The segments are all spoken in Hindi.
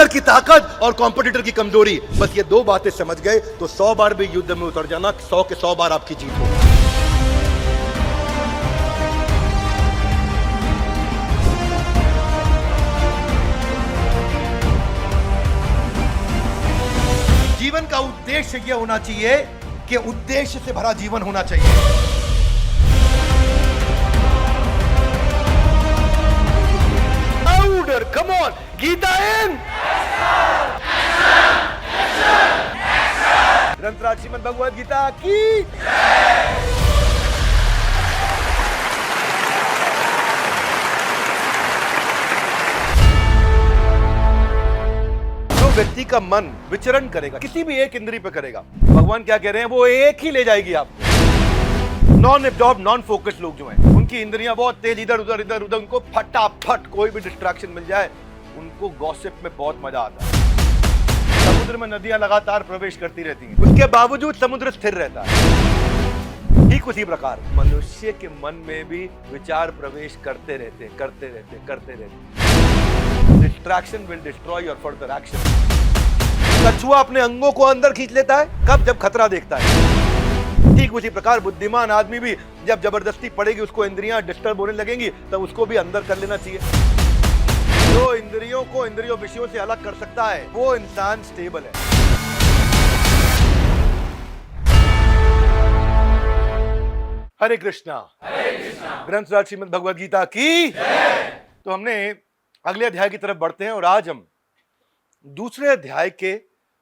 लीडर की ताकत और कॉम्पिटिटर की कमजोरी, बस ये दो बातें समझ गए तो 100 बार भी युद्ध में उतर जाना, 100 के 100 बार आपकी जीत होगी। जीवन का उद्देश्य यह होना चाहिए कि उद्देश्य से भरा जीवन होना चाहिए। Come on, गीता इन ग्रंथराज श्रीमद् भगवद गीता की। जो व्यक्ति का मन विचरण करेगा, किसी भी एक इंद्रिय पे करेगा, भगवान क्या कह रहे हैं, वो एक ही ले जाएगी आपको। नॉन एब्जॉर्ब, नॉन फोकस लोग जो हैं, उनकी इंद्रियां बहुत तेज, इधर उधर, उनको फटाफट कोई भी डिस्ट्रैक्शन मिल जाए, उनको गॉसिप में बहुत मजा आता है। समुद्र में नदियां लगातार प्रवेश करती रहती हैं, उसके बावजूद समुद्र स्थिर रहता है। ठीक उसी प्रकार मनुष्य के मन में भी विचार प्रवेश करते रहते। Distraction will destroy your further action. कछुआ अपने अंगों को अंदर खींच लेता है कब? जब खतरा देखता है। ठीक उसी प्रकार बुद्धिमान आदमी भी जब जबरदस्ती पड़ेगी, उसको इंद्रियां डिस्टर्ब होने लगेंगी, तब उसको भी अंदर कर लेना चाहिए। जो इंद्रियों को इंद्रियों विषयों से अलग कर सकता है, वो इंसान स्टेबल है। हरे कृष्णा। ग्रंथराज श्रीमद् भगवद गीता की। तो हमने अगले अध्याय की तरफ बढ़ते हैं और आज हम दूसरे अध्याय के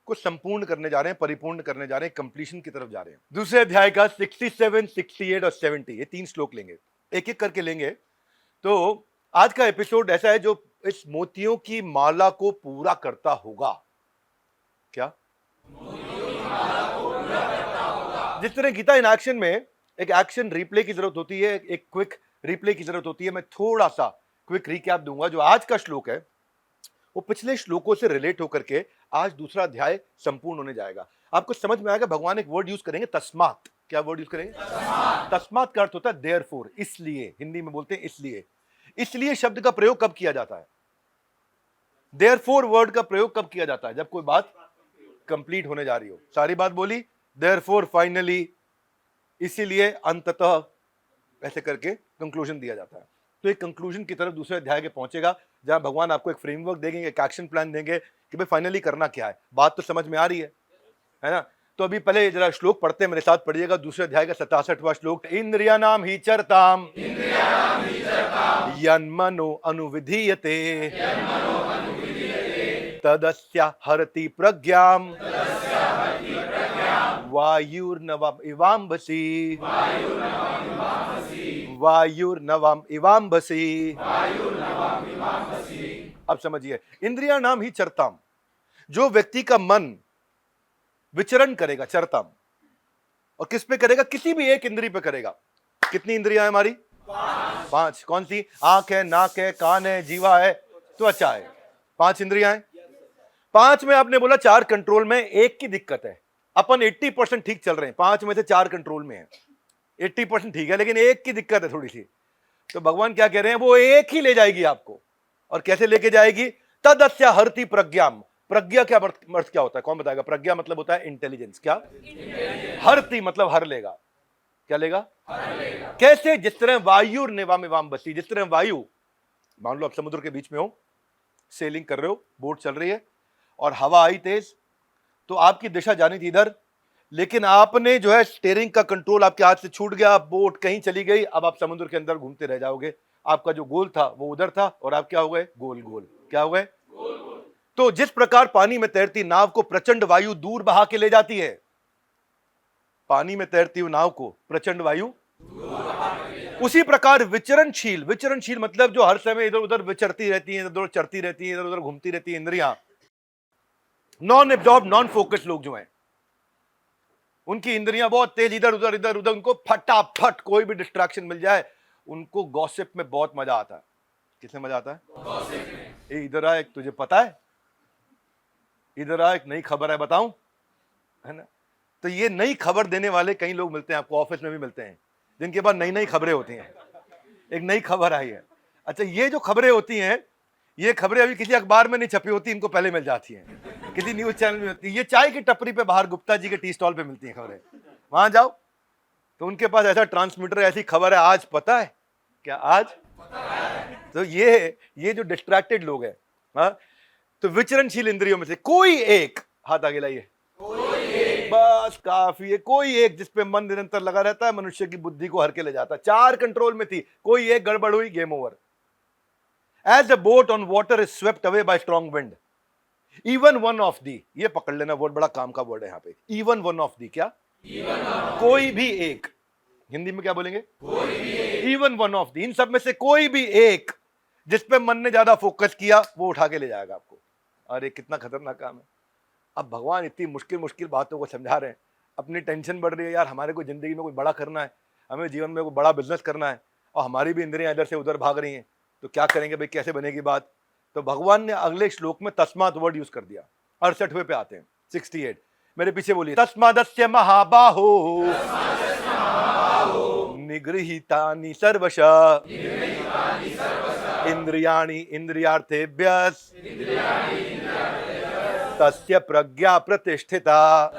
को संपूर्ण करने जा रहे हैं, परिपूर्ण करने जा रहे हैं, कंप्लीशन की तरफ जा रहे हैं। दूसरे अध्याय का 67, 68 और 70, ये 3 श्लोक लेंगे, एक एक करके लेंगे। तो आज का एपिसोड ऐसा है जो इस मोतियों की माला को पूरा करता होगा। क्या? जिस तरह गीता इन एक्शन में एक एक्शन रिप्ले की जरूरत होती है, एक क्विक रिप्ले की जरूरत होती है, मैं थोड़ा सा क्विक रिकैप दूंगा। जो आज का श्लोक है वो पिछले श्लोकों से रिलेट होकर के आज दूसरा अध्याय संपूर्ण होने जाएगा। आपको समझ में आएगा, भगवान एक वर्ड यूज करेंगे, तस्मात। क्या वर्ड यूज करेंगे? तस्मात का अर्थ होता है देयरफॉर, इसलिए। हिंदी में बोलते हैं इसलिए। इसलिए शब्द का प्रयोग कब किया जाता है? देयरफॉर वर्ड का प्रयोग कब किया जाता है? जब कोई बात कंप्लीट होने जा रही हो। सारी बात बोली, देयरफॉर, फाइनली, इसीलिए, अंततः, ऐसे करके कंक्लूजन दिया जाता है। तो एक कंक्लूजन की तरफ दूसरे अध्याय के पहुंचेगा, जहां भगवान आपको एक फ्रेमवर्क देंगे, एक एक्शन प्लान देंगे कि भाई फाइनली करना क्या है। बात तो समझ में आ रही है ना? तो अभी पहले जरा श्लोक पढ़ते हैं, मेरे साथ पढ़िएगा। दूसरे अध्याय का 67वां श्लोक। इंद्रियानाम ही चरताम यन्मनो अनुविधीयते तदस्य हरति प्रज्ञाम वायुर्नवम इवाम्भसी। वायुर्नवम इवाम्भसी। अब समझिए, इंद्रिया नाम ही चरताम, जो व्यक्ति का मन विचरण करेगा, चरताम, और किस पे करेगा? किसी भी एक इंद्रिय पे करेगा। कितनी इंद्रियां है हमारी? 5। कौन सी? आंख है, नाक है, कान है, जीवा है, त्वचा है। 5 इंद्रियां हैं। 5 में आपने बोला 4 कंट्रोल में, एक की दिक्कत है। अपन 80% ठीक चल रहे हैं, 5 में से 4 कंट्रोल में है। 80% ठीक है, लेकिन एक की दिक्कत है थोड़ी सी। तो भगवान क्या कह रहे हैं, वो एक ही ले जाएगी आपको। और कैसे लेके जाएगी? तदस्य हरति प्रज्ञाम। प्रज्ञा क्या अर्थ क्या होता है? कौन बताएगा? प्रज्ञा मतलब होता है इंटेलिजेंस। क्या? हरति मतलब हर लेगा। क्या लेगा? हर लेगा। कैसे? जिस तरह वायु निवाम बसी, जिस तरह वायु, मान लो आप समुद्र के बीच में हो, सेलिंग कर रहे हो, बोट चल रही है और हवा आई तेज, तो आपकी दिशा जानी थी इधर, लेकिन आपने जो है स्टीयरिंग का कंट्रोल आपके हाथ से छूट गया, बोट कहीं चली गई, अब आप समुद्र के अंदर घूमते रह जाओगे। आपका जो गोल था वो उधर था और आप क्या हो गए? गोल गोल। क्या हो गए? गोल गोल। तो जिस प्रकार पानी में तैरती नाव को प्रचंड वायु दूर बहा के ले जाती है, पानी में तैरती हुई नाव को प्रचंड वायु, उसी प्रकार विचरणशील मतलब जो हर समय इधर उधर विचरती रहती है, इधर उधर चढ़ती रहती है, इधर उधर घूमती रहती है इंद्रियां, नॉन एब्जॉर्ब, नॉन फोकस लोग जो हैं, उनकी इंद्रियां बहुत तेज, इधर उधर, उनको फटाफट कोई भी डिस्ट्रैक्शन मिल जाए, उनको गॉसिप में बहुत मजा आता है। किसमें मजा आता है? गॉसिप में। इधर आ, एक तुझे पता है, इधर आ, एक नई खबर है, बताऊं, है ना? तो ये नई खबर देने वाले कई लोग मिलते हैं आपको, ऑफिस में भी मिलते हैं, जिनके पास नई नई खबरें होती हैं। एक नई खबर आई है। अच्छा, ये जो खबरें होती हैं, ये खबरें अभी किसी अखबार में नहीं छपी होती, इनको पहले मिल जाती हैं, किसी न्यूज चैनल में होती है। ये चाय की टपरी पे बाहर गुप्ता जी के टी स्टॉल पे मिलती हैं खबरें, वहां जाओ तो उनके पास ऐसा ट्रांसमीटर, ऐसी खबर है, आज पता है क्या, आज तो ये जो डिस्ट्रैक्टेड लोग हैं, हाँ, तो विचरणशील इंद्रियों में से कोई एक, हाथ आगे लाइए, बस काफी है, कोई एक जिसपे मन निरंतर लगा रहता है, मनुष्य की बुद्धि को हर के ले जाता है। 4 कंट्रोल में थी, कोई एक गड़बड़ हुई, game over. As a boat on water is swept away by strong wind, even one of the, ये पकड़ लेना, बहुत बड़ा काम का वर्ड है यहां पे, इवन वन ऑफ दी, क्या, कोई भी एक, हिंदी में क्या बोलेंगे, इवन वन ऑफ दी, इन सब में से कोई भी एक जिसपे मन ने ज्यादा फोकस किया, वो उठा के ले जाएगा आपको। अरे कितना खतरनाक काम है। अब भगवान इतनी मुश्किल मुश्किल बातों को समझा रहे हैं, अपनी टेंशन बढ़ रही है, यार हमारे को जिंदगी में कोई बड़ा करना है, हमें जीवन में कोई बड़ा बिजनेस करना है, और हमारी भी इंद्रियां इधर से उधर भाग रही हैं, तो क्या करेंगे भाई, कैसे बनेगी बात। तो भगवान ने अगले श्लोक में तस्मात् वर्ड यूज कर दिया। 68वें पे आते हैं, 68, मेरे पीछे बोलिए, तस्मादस्य महाबाहो निगृहीतानि सर्वशः इंद्रियाणि इंद्रियार्थेभ्यः तस्य प्रज्ञा प्रतिष्ठिता।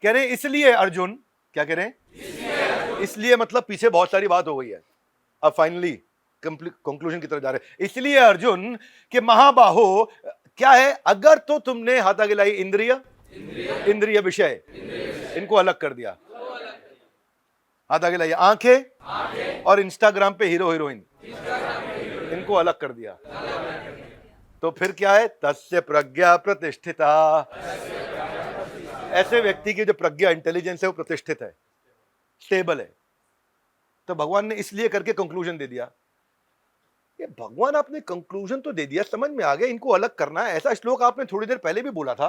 कह रहे इसलिए अर्जुन, क्या कह रहे हैं, इसलिए मतलब पीछे बहुत सारी बात हो गई है, अब फाइनली कंक्लूजन की तरफ जा रहे हैं। इसलिए अर्जुन के महाबाहो क्या है, अगर तो तुमने, हाथ आगे लाई, इंद्रिय विषय, इनको अलग कर दिया, हाथ आगे लाइए, आंखें और इंस्टाग्राम पे हीरो हीरोइन, इनको अलग कर दिया, तो फिर क्या है, तस्य प्रज्ञा प्रतिष्ठिता। ऐसे व्यक्ति की जो प्रज्ञा, इंटेलिजेंस है, वो प्रतिष्ठित है, स्टेबल है। तो भगवान ने इसलिए करके कंक्लूजन दे दिया। ये भगवान, आपने कंक्लूजन तो दे दिया, समझ में आ गया, इनको अलग करना है। ऐसा श्लोक आपने थोड़ी देर पहले भी बोला था,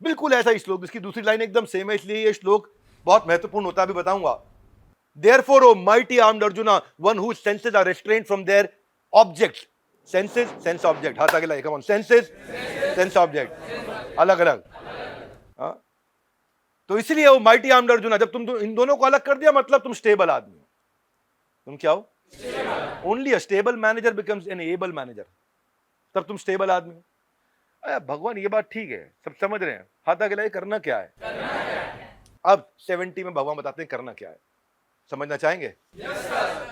बिल्कुल ऐसा श्लोक, जिसकी दूसरी लाइन एकदम सेम है, इसलिए ये श्लोक बहुत महत्वपूर्ण होता है, अभी बताऊंगा। Therefore, O mighty armed Arjuna, one whose senses are restrained from their objects, senses, sense object, हाथ आगे लाइए, come on, senses, sense object, अलग अलग, हाँ। तो इसलिए वो mighty armed Arjuna, जब तुम इन दोनों को अलग कर दिया, मतलब तुम स्टेबल आदमी हो। तुम क्या हो, only a stable manager becomes N able manager, तब तुम स्टेबल आदमी हो। अरे भगवान, ये बात ठीक है, सब समझ रहे हैं, हाथ आगे लाइए, करना क्या है। अब 70 में भगवान बताते हैं करना क्या है, समझना चाहेंगे।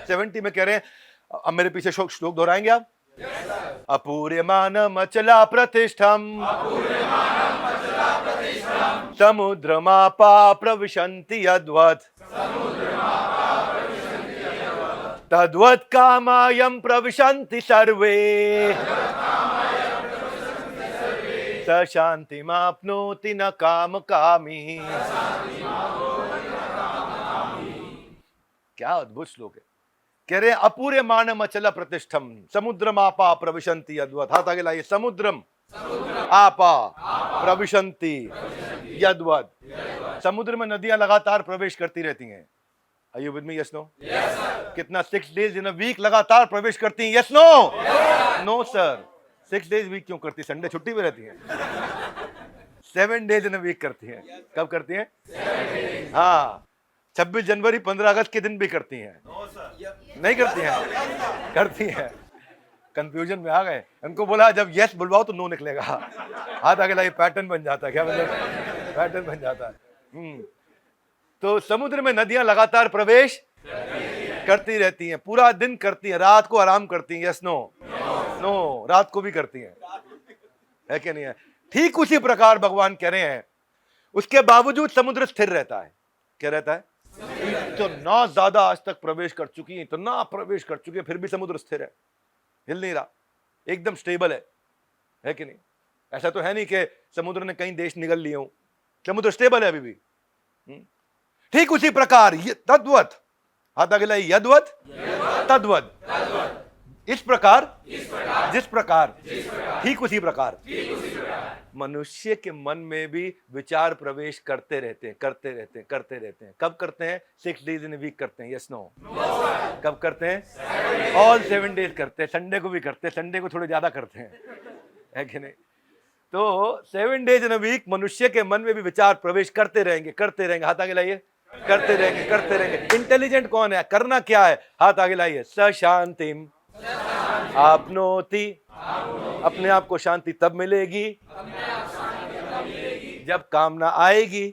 70 में कह रहे हैं, अब मेरे पीछे श्लोक दोहराएंगे आप। अपूर्यमानम अचला प्रतिष्ठम समुद्रमापा प्रविशन्ति यद्वत् तद्वत् कामायं प्रविशन्ति सर्वे स शान्तिमाप्नोति न कामकामी। क्या अद्भुत श्लोक है। कह रहे हैं अपूर्यमानम अचल प्रतिष्ठम समुद्रम आपा प्रविशन्ति यद्वत्, हाथ आगे लाइए, समुद्रम आपा प्रविशन्ति यद्वत्, समुद्र में नदियां लगातार प्रवेश करती रहती हैं। Are you with me? Yes, no? Yes, sir. कितना 6 days in a week लगातार प्रवेश करती हैं? Yes, no? Yes. No, sir. 6 days week क्यों करती? संडे छुट्टी पे रहती हैं। 7 days in a week करती हैं। कब करती हैं? 7 days. हाँ, 26 जनवरी 15 अगस्त के दिन भी करती हैं। No, sir. नहीं करती हैं? करती हैं। कंफ्यूजन में आ गए, उनको बोला जब यस बुलवाओ तो नो निकलेगा, हाथ आगे लाइए, पैटर्न बन जाता है। क्या मतलब पैटर्न बन जाता है। तो समुद्र में नदियां लगातार प्रवेश करती रहती हैं, पूरा दिन करती हैं, रात को आराम करती हैं। Yes no? नो, रात को भी करती हैं, है कि नहीं है? ठीक उसी प्रकार भगवान कह रहे हैं, उसके बावजूद समुद्र स्थिर रहता है। क्या रहता है? तो ना ज्यादा आज तक प्रवेश कर चुकी है, तो ना प्रवेश कर चुकी है, फिर भी समुद्र स्थिर है, हिल नहीं रहा, एकदम स्टेबल है कि नहीं? ऐसा तो है नहीं कि समुद्र ने कई देश निगल लिए हो, समुद्र स्टेबल है अभी भी। ठीक उसी प्रकार तद्वत, हाथ आगे लाइए, यद्वत तद्वत, इस प्रकार, जिस प्रकार, ठीक उसी प्रकार मनुष्य के मन में भी विचार प्रवेश करते रहते हैं, करते रहते हैं, करते रहते हैं। कब करते हैं? 6 days in a week करते हैं। Yes no? कब करते हैं? ऑल 7 days करते हैं, संडे को भी करते हैं, संडे को थोड़े ज्यादा करते हैं, है कि नहीं? तो 7 days in a week मनुष्य के मन में भी विचार प्रवेश करते रहेंगे, करते रहेंगे। हाथ आगे लाइए, करते रहेंगे। इंटेलिजेंट कौन है? करना क्या है? हाथ आगे लाइए, स शांतिम आपनोति, अपने आप को शांति तब मिलेगी जब कामना आएगी,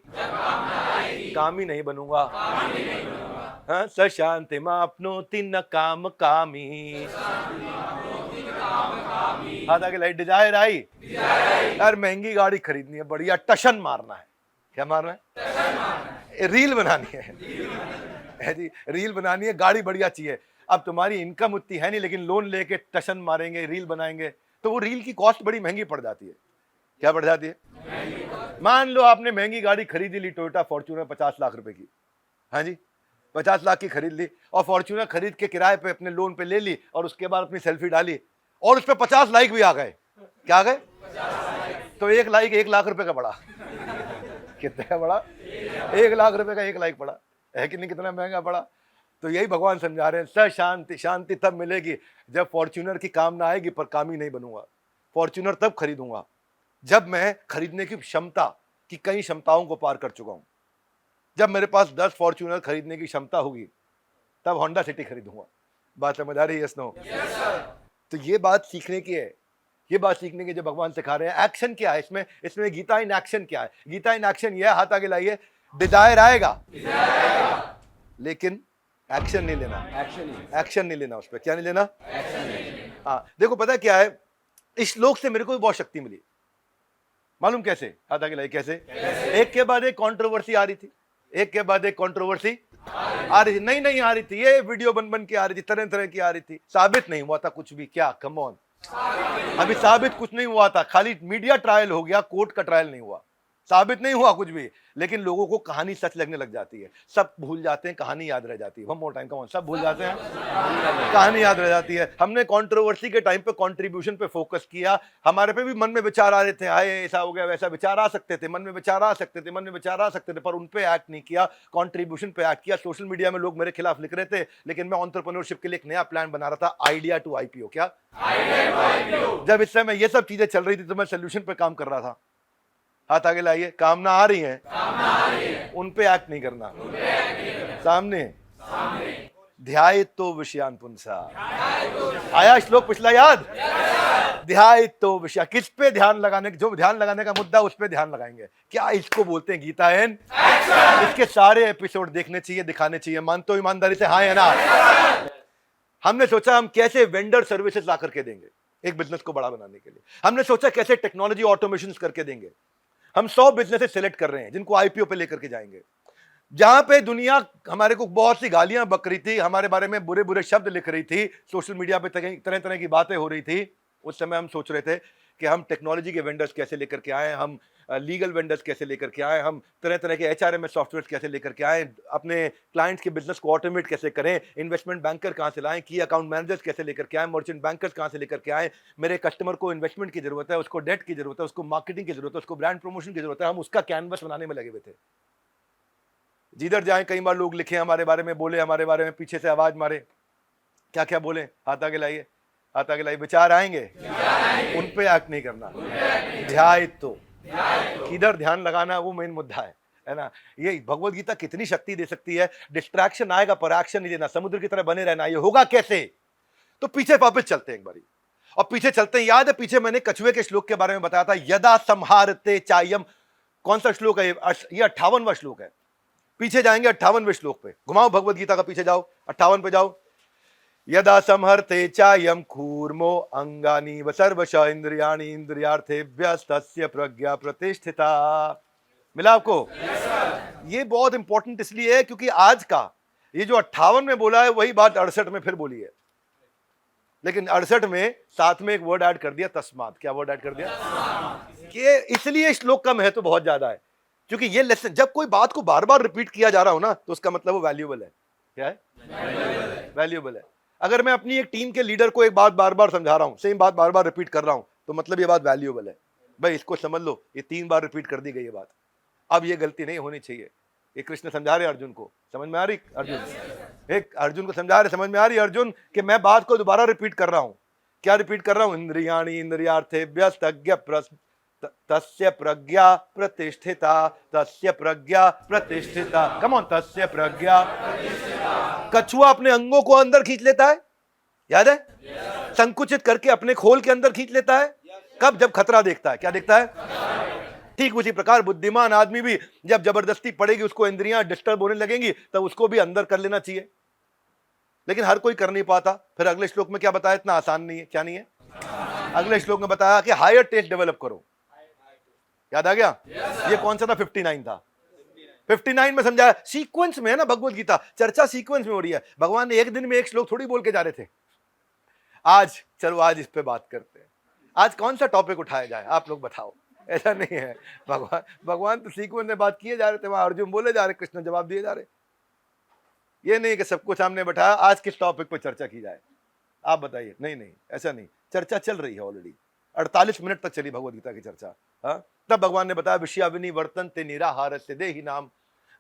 काम ही नहीं बनूंगा। हाँ, स शांति मापनोति न काम कामी। हाथ आगे लाइट, डिजायर आई यार, महंगी गाड़ी खरीदनी है, बढ़िया टशन मारना है। क्या मारना है? रील बनानी है जी, रील बनानी है, गाड़ी बढ़िया चाहिए। अब तुम्हारी इनकम उतनी है नहीं, लेकिन लोन लेके टशन मारेंगे, रील बनाएंगे, तो वो रील की कॉस्ट बड़ी महंगी पड़ जाती है। क्या बढ़ जाती है? मान लो आपने महंगी गाड़ी खरीदी ली, टोयोटा फॉर्च्यूनर 50 लाख रुपए की। हाँ जी, 50 लाख की खरीद ली, और फॉर्च्यूनर खरीद के किराए पे अपने लोन पे ले ली, और उसके बाद अपनी सेल्फी डाली, और उस पर 50 लाइक भी आ गए। क्या आ गए? तो एक लाइक 1 लाख रुपए का पड़ा। कितने का पड़ा? 1 लाख रुपए का 1 लाइक पड़ा है कि नहीं? कितना महंगा पड़ा। तो यही भगवान समझा रहे हैं, स शांति, शांति तब मिलेगी जब फॉर्च्यूनर की कामना आएगी, पर कामी नहीं बनूंगा। फॉर्च्यूनर तब खरीदूंगा जब मैं खरीदने की क्षमता की कई क्षमताओं को पार कर चुका हूं। जब मेरे पास 10 फॉर्च्यूनर खरीदने की क्षमता होगी, तब होंडा सिटी खरीदूंगा। बात समझ आ रही है? Yes no? तो ये बात सीखने की है, ये बात सीखने की जो भगवान सिखा रहे हैं। एक्शन क्या है इसमें? इसमें गीता इन एक्शन क्या है? गीता इन एक्शन ये है, हाथ आगे लाइए, डिजायर आएगा लेकिन एक्शन नहीं लेना। एक्शन नहीं लेना उस पर। क्या नहीं लेना? हाँ, देखो पता क्या है, इस श्लोक से मेरे को भी बहुत शक्ति मिली। मालूम कैसे? हाथ आगे लाइए, कैसे? एक के बाद एक कंट्रोवर्सी आ रही थी, एक के बाद एक कंट्रोवर्सी आ रही थी, नहीं आ रही थी, ये वीडियो बन के आ रही थी, तरह तरह की आ रही थी, साबित नहीं हुआ था कुछ भी। क्या? कम ऑन, अभी साबित कुछ नहीं हुआ था, खाली मीडिया ट्रायल हो गया, कोर्ट का ट्रायल नहीं हुआ, साबित नहीं हुआ कुछ भी। लेकिन लोगों को कहानी सच लगने लग जाती है, सब भूल जाते हैं, कहानी याद रह जाती है। One more time, come on, सब भूल जाते हैं, कहानी याद रह जाती है। हमने कंट्रोवर्सी के टाइम पे कंट्रीब्यूशन पे फोकस किया, हमारे पे भी मन में विचार आ रहे थे, हाय ऐसा हो गया, वैसा विचार आ सकते थे, मन में विचार आ सकते थे, मन में विचार आ सकते थे, पर उन पे एक्ट नहीं किया, कंट्रीब्यूशन पे एक्ट किया। सोशल मीडिया में लोग मेरे खिलाफ लिख रहे थे, लेकिन मैं एंटरप्रेन्योरशिप के लिए एक नया प्लान बना रहा था, आइडिया टू आईपीओ। क्या? जब इस समय ये सब चीजें चल रही थी, तो मैं सोल्यूशन पे काम कर रहा था। हाथ आगे लाइए, कामना आ रही है, उन पे एक्ट नहीं करना, सामने ध्यायित्तो विषयान पुंसा। आया श्लोक पिछला याद? ध्यायित्तो विषय, किस पे ध्यान लगाने, जो ध्यान लगाने का मुद्दा उस पे ध्यान लगाएंगे। क्या इसको बोलते हैं गीता एन? इसके सारे एपिसोड देखने चाहिए, दिखाने चाहिए। मानते हो ईमानदारी से? हाँ या ना? हमने सोचा हम कैसे वेंडर सर्विसेज ला करके देंगे एक बिजनेस को बड़ा बनाने के लिए। हमने सोचा कैसे टेक्नोलॉजी ऑटोमेशन करके देंगे। हम 100 बिजनेसेस सिलेक्ट कर रहे हैं जिनको आईपीओ पे लेकर के जाएंगे। जहां पे दुनिया हमारे को बहुत सी गालियां बक रही थी, हमारे बारे में बुरे बुरे शब्द लिख रही थी, सोशल मीडिया पे तरह तरह की बातें हो रही थी, उस समय हम सोच रहे थे कि हम टेक्नोलॉजी के वेंडर्स कैसे लेकर के आए, हम लीगल वेंडर्स कैसे लेकर के आए, हम तरह तरह के एचआरएमएस सॉफ्टवेयर कैसे लेकर के आए, अपने क्लाइंट्स के बिजनेस को ऑटोमेट कैसे करें, इन्वेस्टमेंट बैंकर कहां से लाएं, की अकाउंट मैनेजर्स कैसे लेकर के आए, मर्चेंट बैंकर्स कहां से लेकर के आए। मेरे कस्टमर को इन्वेस्टमेंट की जरूरत है, उसको डेट की जरूरत है, उसको मार्केटिंग की जरूरत है, उसको ब्रांड प्रमोशन की जरूरत है। हम उसका कैनवस बनाने में लगे हुए थे। जिधर जाए कई बार लोग लिखे हमारे बारे में, बोले हमारे बारे में, पीछे से आवाज मारे, क्या क्या बोले। हाथ आगे लाइए, हाथ आगे लाइए। विचार आएंगे, उन पे एक्ट नहीं करना। ध्यायित्व, किधर ध्यान लगाना, वो मेन मुद्दा है ना। ये भगवत गीता कितनी शक्ति दे सकती है। डिस्ट्रैक्शन आएगा पर एक्शन नहीं देना, समुद्र की तरह बने रहना। ये होगा कैसे? तो पीछे वापस चलते हैं एक बारी, और पीछे चलते हैं। याद है पीछे मैंने कछुए के श्लोक के बारे में बताया था, यदा संहारते चायम। कौन सा श्लोक है ये? 58वां श्लोक है। पीछे जाएंगे 58वें श्लोक पे, घुमाओ भगवत गीता का, पीछे जाओ, 58 पे जाओ। यदा संहर्ते चायम कूर्मो अंगानि व सर्वश इंद्रियाणि इंद्रियार्थेभ्यस्तस्य प्रज्ञा प्रतिष्ठिता। मिला आपको? ये बहुत इंपॉर्टेंट इसलिए है क्योंकि आज का ये जो 58 में बोला है वही बात 68 में फिर बोली है, लेकिन 68 में साथ में एक वर्ड ऐड कर दिया, तस्मात। क्या वर्ड ऐड कर दिया? कि इसलिए श्लोक का महत्व बहुत ज्यादा है, क्योंकि ये लेसन, जब कोई बात को बार बार रिपीट किया जा रहा हो ना, तो उसका मतलब वो वैल्यूएबल है। क्या है? वैल्यूएबल है। अगर मैं अपनी एक टीम के लीडर को एक बात बार बार समझा रहा हूं, सेम बात बार बार रिपीट कर रहा हूं, तो मतलब ये बात वैल्यूएबल है। भाई इसको समझ लो, ये 3 बार रिपीट कर दी गई ये बात, अब ये गलती नहीं होनी चाहिए। ये कृष्ण समझा रहे अर्जुन को, समझ में आ रही? अर्जुन को समझा रहे, समझ में आ रही अर्जुन, कि मैं बात को दोबारा रिपीट कर रहा हूं। क्या रिपीट कर रहा हूं? इंद्रियाणि इंद्रियार्थेभ्यस्तज्ञ तस्य प्रज्ञा प्रतिष्ठिता, तस्य प्रज्ञा प्रतिष्ठिता। कम ऑन, तस्य प्रज्ञा। कछुआ अपने अंगों को अंदर खींच लेता है, याद है? संकुचित करके अपने खोल के अंदर खींच लेता है। कब? जब खतरा देखता है। क्या देखता है? ठीक उसी प्रकार बुद्धिमान आदमी भी जब जबरदस्ती पड़ेगी, उसको इंद्रियां डिस्टर्ब होने लगेंगी, तब उसको भी अंदर कर लेना चाहिए। लेकिन हर कोई कर नहीं पाता। फिर अगले श्लोक में क्या बताया? इतना आसान नहीं है। क्या नहीं है? अगले श्लोक में बताया कि हायर टेस्ट डेवलप करो। याद आ गया? ये कौन सा था? 59 था। 59 में समझाया, सीक्वेंस में है ना भगवत गीता, चर्चा सीक्वेंस में हो रही है। भगवान ने एक दिन में एक श्लोक थोड़ी बोल के जा रहे थे। आज चलो, आज इस पे बात करते हैं। आज कौन सा टॉपिक उठाया जाए, आप लोग बताओ। ऐसा नहीं है, भगवान तो सीक्वेंस में बात किए जा रहे थे, वहां अर्जुन बोले जा रहे, कृष्ण जवाब दिए जा रहे। ये नहीं कि सबको सामने बैठाया आज किस टॉपिक पर चर्चा की जाए, आप बताइए। नहीं नहीं, ऐसा नहीं, चर्चा चल रही है ऑलरेडी। 48 मिनट तक चली भगवद गीता की चर्चा। हाँ, तब भगवान ने बताया विषयाविनी वर्तन्ते निराहारस्य देहि नाम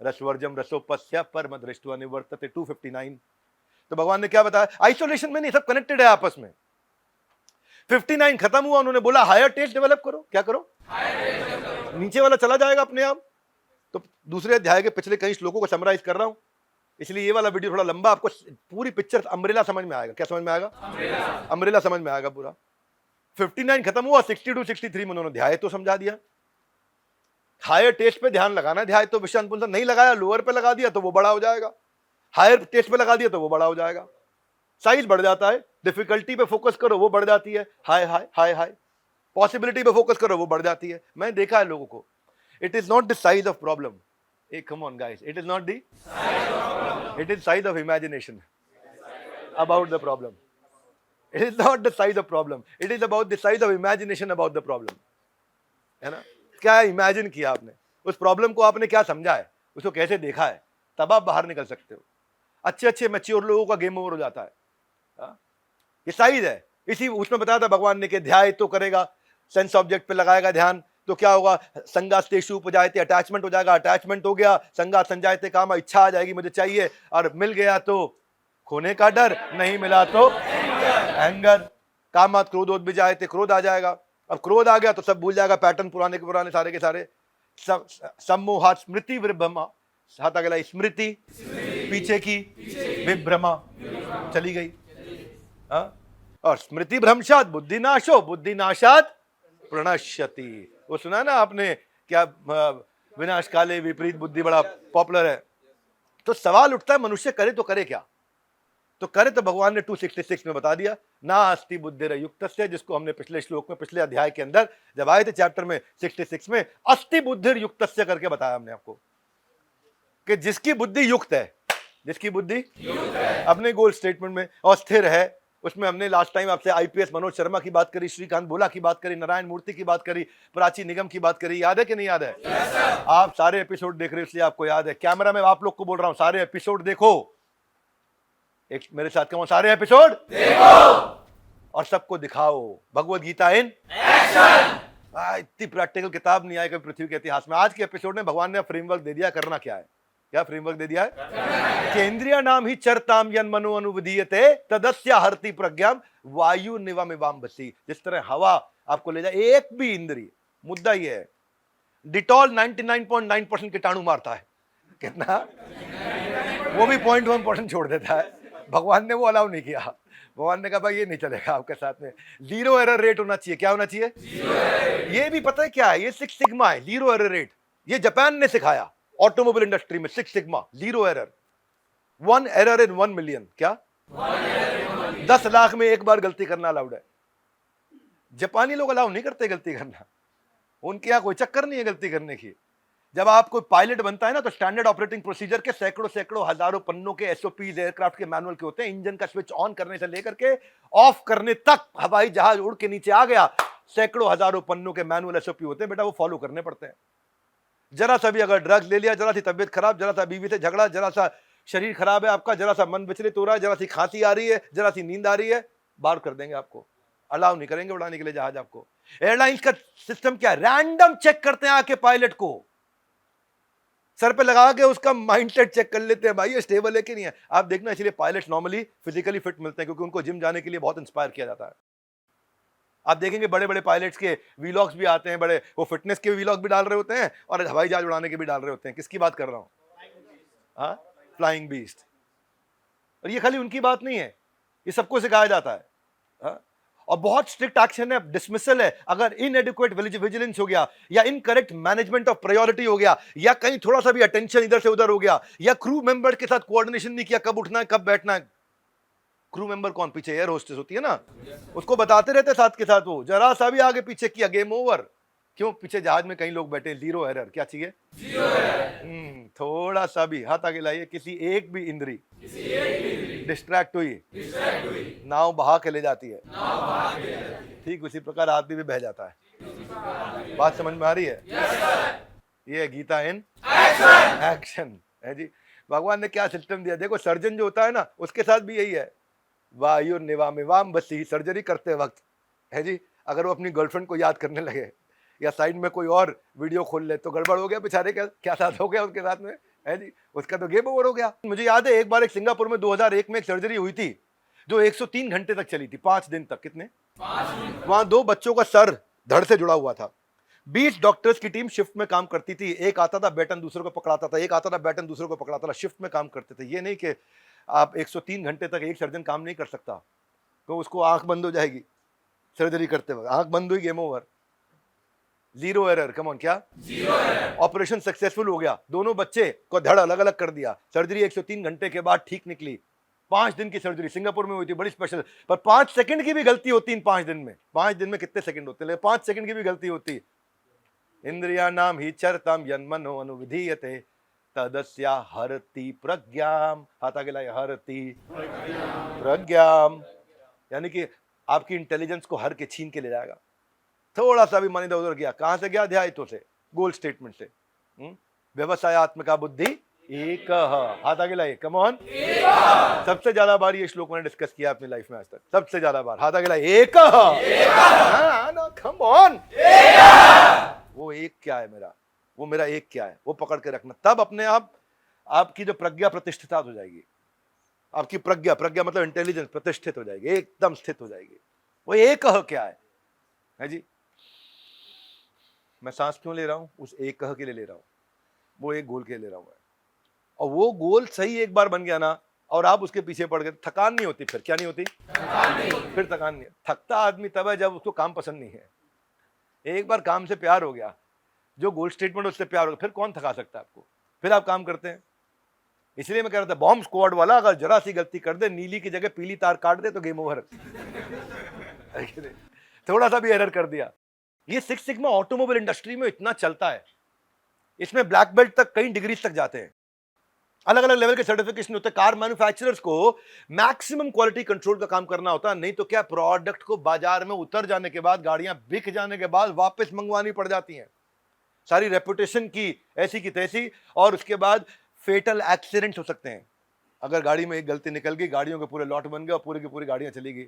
रसवर्जम रसोपस्य परम दृष्ट्वा निवर्तते 259। तो भगवान ने क्या बताया? आइसोलेशन में नहीं, सब कनेक्टेड है आपस में। 59 खत्म हुआ, उन्होंने बोला हायर टेस्ट डेवलप करो। क्या करो? नीचे वाला चला जाएगा अपने आप। तो दूसरे अध्याय के पिछले कई श्लोकों को समराइज कर रहा हूं, इसलिए ये वाला वीडियो थोड़ा लंबा, आपको पूरी पिक्चर अम्ब्रेला समझ में आएगा। क्या समझ में आएगा? अम्ब्रेला समझ में आएगा पूरा। 59 खत्म हुआ, 62 63 में उन्होंने ध्याय तो समझा दिया। हायर टेस्ट पे ध्यान लगाना, ध्याय तो विषांत पुंसन नहीं लगाया, लोअर पे लगा दिया तो वो बड़ा हो जाएगा। हायर टेस्ट पे लगा दिया तो वो बड़ा हो जाएगा। साइज बढ़ जाता है। डिफिकल्टी पे फोकस करो, वो बढ़ जाती है। High high high high. Possibility पे फोकस करो, वो बढ़ जाती है। मैंने देखा है लोगों को। It is not the size of problem, come on guys, it is not the it is size of imagination about the problem. It is not the size of problem, it is about the size of imagination about the problem. है ना? क्या इमेजिन किया आपने, उस प्रॉब्लम को आपने क्या समझा है, उसको कैसे देखा है, तब आप बाहर निकल सकते हो। अच्छे अच्छे मैच्योर लोगों का गेम ओवर हो जाता है। ये साइज है। इसी उसमें बताया था भगवान ने कि ध्याय तो करेगा, सेंस ऑब्जेक्ट पे लगाएगा ध्यान, तो क्या होगा? संगास्तेषु उपजायते, अटैचमेंट हो जाएगा। अटैचमेंट हो गया, संगा संजायते काम, इच्छा आ जाएगी, मुझे चाहिए, और मिल गया तो खोने का डर, नहीं मिला तो एंगर। कामात क्रोधोद भी जायते, क्रोध आ जाएगा। अब क्रोध आ गया तो सब भूल जाएगा, पैटर्न पुराने के पुराने सारे के सारे। सम्मोहात स्मृति विभ्रमा, हाथ अगला स्मृति, पीछे की विभ्रमा चली गई। और स्मृति भ्रंशात बुद्धिनाशो, बुद्धिनाशात प्रणश्यति। वो सुना ना आपने, क्या विनाश काले विपरीत बुद्धि बड़ा पॉपुलर है। तो सवाल उठता है, मनुष्य करे तो करे क्या? तो करे तो भगवान ने 266 में बता दिया, ना अस्ति बुद्धिर युक्तस्य, जिसको हमने पिछले श्लोक में, पिछले अध्याय के अंदर जब आए थे चैप्टर में 66 में, अस्ति बुद्धिर युक्तस्य करके बताया हमने आपको कि जिसकी बुद्धि युक्त है, जिसकी बुद्धि अपने गोल स्टेटमेंट में और स्थिर है। उसमें हमने लास्ट टाइम आपसे आईपीएस मनोज शर्मा की बात करी, श्रीकांत बोला की बात करी, नारायण मूर्ति की बात करी, प्राची निगम की बात करी। याद है कि नहीं याद है? आप सारे एपिसोड देख रहे हो इसलिए आपको याद है। कैमरा में आप लोग को बोल रहा हूं, सारे एपिसोड देखो। एक मेरे साथ कहो, सारे एपिसोड देखो और सबको दिखाओ। Bhagavad Gita in action. इतनी प्रैक्टिकल किताब नहीं आई कभी पृथ्वी के इतिहास में। आज के एपिसोड में भगवान ने फ्रेमवर्क दे दिया, करना क्या है। क्या फ्रेमवर्क दे दिया है? कि इंद्रिया नाम ही चरताम यन मनो अनुविधीयते तदस्य हरति प्रज्ञाम वायु निवमिवाम बसी। जिस तरह हवा आपको ले जाए, एक भी इंद्रिय, मुद्दा ये है, डिटॉल 99.9% कीटाणु मारता है। कितना? वो भी 0.1% छोड़ देता है। भगवान ने वो अलाउ नहीं किया। भगवान ने कहा भाई ये नहीं चलेगा आपके साथ में, जीरो एरर रेट होना चाहिए। क्या होना चाहिए? ये भी पता है क्या है? ये 6 सिग्मा है, जीरो एरर रेट। ये जापान ने सिखाया ऑटोमोबाइल इंडस्ट्री में। 6 sigma, zero error, 1 error in 1 million. क्या? 10 लाख में एक बार गलती करना अलाउड है। जापानी लोग अलाउ नहीं करते गलती करना, उनके यहां कोई चक्कर नहीं है गलती करने की। जब आप कोई पायलट बनता है ना, तो स्टैंडर्ड ऑपरेटिंग प्रोसीजर के सैकड़ों हजारों पन्नों के एसओपीज एयरक्राफ्ट के मैनुअल के होते हैं। इंजन का स्विच ऑन करने से लेकर के ऑफ करने तक, हवाई जहाज उड़ के नीचे आ गया, सैकड़ों हजारों पन्नों के मैनुअल एसओपी होते हैं बेटा, वो फॉलो करने पड़ते हैं। जरा सा भी अगर ड्रग्स ले लिया, जरा सी तबियत खराब, जरा सा बीवी से झगड़ा, जरा सा शरीर खराब है आपका, जरा सा मन विचलित हो रहा है, जरा सी खांसी आ रही है, जरा सी नींद आ रही है, बाहर कर देंगे आपको। अलाउ नहीं करेंगे उड़ाने के लिए जहाज आपको। एयरलाइंस का सिस्टम क्या है? रैंडम चेक करते हैं आके पायलट को, सर पे लगा के उसका माइंडसेट चेक कर लेते हैं, भाई ये स्टेबल है कि नहीं है। आप देखना, इसलिए पायलट्स नॉर्मली फिजिकली फिट मिलते हैं, क्योंकि उनको जिम जाने के लिए बहुत इंस्पायर किया जाता है। आप देखेंगे बड़े बड़े पायलट्स के वीलॉग्स भी आते हैं, बड़े वो फिटनेस के वीलॉग भी डाल रहे होते हैं और हवाई जहाज उड़ाने के भी डाल रहे होते हैं। किसकी बात कर रहा हूं? हाँ, फ्लाइंग बीस्ट। और ये खाली उनकी बात नहीं है, ये सबको सिखाया जाता है। हाँ? और बहुत स्ट्रिक्ट एक्शन है, डिसमिसल है अगर इनएडिक्वेट विजिलेंस हो गया, या इनकरेक्ट मैनेजमेंट ऑफ प्रायोरिटी हो गया, या कहीं थोड़ा सा भी अटेंशन इधर से उधर हो गया, या क्रू मेंबर के साथ कोऑर्डिनेशन नहीं किया, कब उठना है कब बैठना है। क्रू मेंबर कौन? पीछे एयर होस्टेस होती है ना, उसको बताते रहते साथ के साथ, वो जरा सा भी आगे पीछे किया गेम ओवर। क्यों? पीछे जहाज में कई लोग बैठे, जीरो एरर। क्या चाहिए? Zero error. थोड़ा सा भी हाथ आगे लाइए, किसी एक भी इंद्री डिस्ट्रैक्ट हुई, नाव बहा के ले जाती है। ठीक उसी प्रकार आदमी भी बह जाता है। बात समझ में आ रही है? ये है गीता इन एक्शन है जी। भगवान ने क्या सिस्टम दिया देखो। सर्जन जो होता है ना, उसके साथ भी यही है, वायु निवाम बसी, सर्जरी करते वक्त है जी। अगर वो अपनी गर्लफ्रेंड को याद करने लगे या साइड में कोई और वीडियो खोल ले तो गड़बड़ हो गया बेचारे। क्या साथ हो गया उसके साथ में है जी, उसका तो गेम ओवर हो गया। मुझे याद है एक बार एक सिंगापुर में 2001 में एक सर्जरी हुई थी जो 103 घंटे तक चली थी, 5 दिन तक। कितने? 5 दिन। वहां 2 बच्चों का सर धड़ से जुड़ा हुआ था। 20 डॉक्टर्स की टीम शिफ्ट में काम करती थी। एक आता था बैटन दूसरे को पकड़ाता था, एक आता था बैटन दूसरे को पकड़ाता था। शिफ्ट में काम करते थे। ये नहीं कि आप 103 घंटे तक एक सर्जन काम नहीं कर सकता तो उसको आंख बंद हो जाएगी सर्जरी करते वक्त। आंख बंद हुई, game over, zero error. Come on, क्या? Zero error. ऑपरेशन सक्सेसफुल हो गया। दोनों बच्चे को धड़ अलग अलग कर दिया। सर्जरी 103 घंटे के बाद ठीक निकली। 5 दिन की सर्जरी सिंगापुर में हुई थी, बड़ी स्पेशल। पर 5 सेकंड की भी गलती होती इन 5 दिन में। 5 दिन में कितने सेकंड होते? 5 सेकंड की भी गलती होती। इंद्रिया नाम ही चरतम यन्मनो अनुविधीयते तदस्या हरति प्रज्ञाम। हाथ आगे लाए, हरति प्रज्ञाम, यानी कि आपकी इंटेलिजेंस को हर के छीन के ले जाएगा। थोड़ा सा भी मन इधर उधर गया, कहां से गया? ध्यायित्व से, गोल स्टेटमेंट से। व्यवसायत्मका बुद्धि एक। हाथ आगे लाइए, कम ऑन। सबसे ज्यादा बार ये श्लोक मैंने डिस्कस किया अपनी लाइफ में आज तक, सबसे ज्यादा बार। हाथ आगे लाइए, एक। Come on. वो एक क्या है मेरा? वो मेरा एक क्या है? वो पकड़ के रखना, तब अपने आप आपकी जो प्रज्ञा प्रतिष्ठित हो जाएगी। आपकी प्रज्ञा मतलब इंटेलिजेंस प्रतिष्ठित हो जाएगी, एकदम स्थित हो जाएगी। वो एक क्या है जी? मैं सांस क्यों ले रहा हूं? उस एक कह के लिए ले रहा हूं, वो एक गोल के ले रहा हूं। और वो गोल सही एक बार बन गया ना, और आप उसके पीछे पड़ गए, थकान नहीं होती। फिर क्या नहीं होती? फिर थकान नहीं। थकता आदमी तब है जब उसको काम पसंद नहीं है। एक बार काम से प्यार हो गया, जो गोल स्टेटमेंट उससे प्यार हो गया, फिर कौन थका सकता है आपको? फिर आप काम करते हैं। इसलिए मैं कह रहा था, बॉम्ब स्क्वाड वाला अगर जरा सी गलती कर दे, नीली की जगह पीली तार काट दे तो गेम ओवर। थोड़ा सा भी एरर कर दिया। ये 6 सिग्मा ऑटोमोबाइल इंडस्ट्री में इतना चलता है, इसमें ब्लैक बेल्ट तक कई डिग्रीज तक जाते हैं, अलग अलग लेवल के सर्टिफिकेशन होते हैं। कार मैन्युफैक्चरर्स को मैक्सिमम क्वालिटी कंट्रोल का काम करना होता है, नहीं तो क्या, प्रोडक्ट को बाजार में उतर जाने के बाद, गाड़ियां बिक जाने के बाद वापस मंगवानी पड़ जाती हैं। सारी रेपुटेशन की ऐसी की तैसी, और उसके बाद फेटल एक्सीडेंट हो सकते हैं। अगर गाड़ी में एक गलती निकल गई, गाड़ियों के पूरे लॉट बन गए और पूरी की पूरी गाड़ियां चली गई।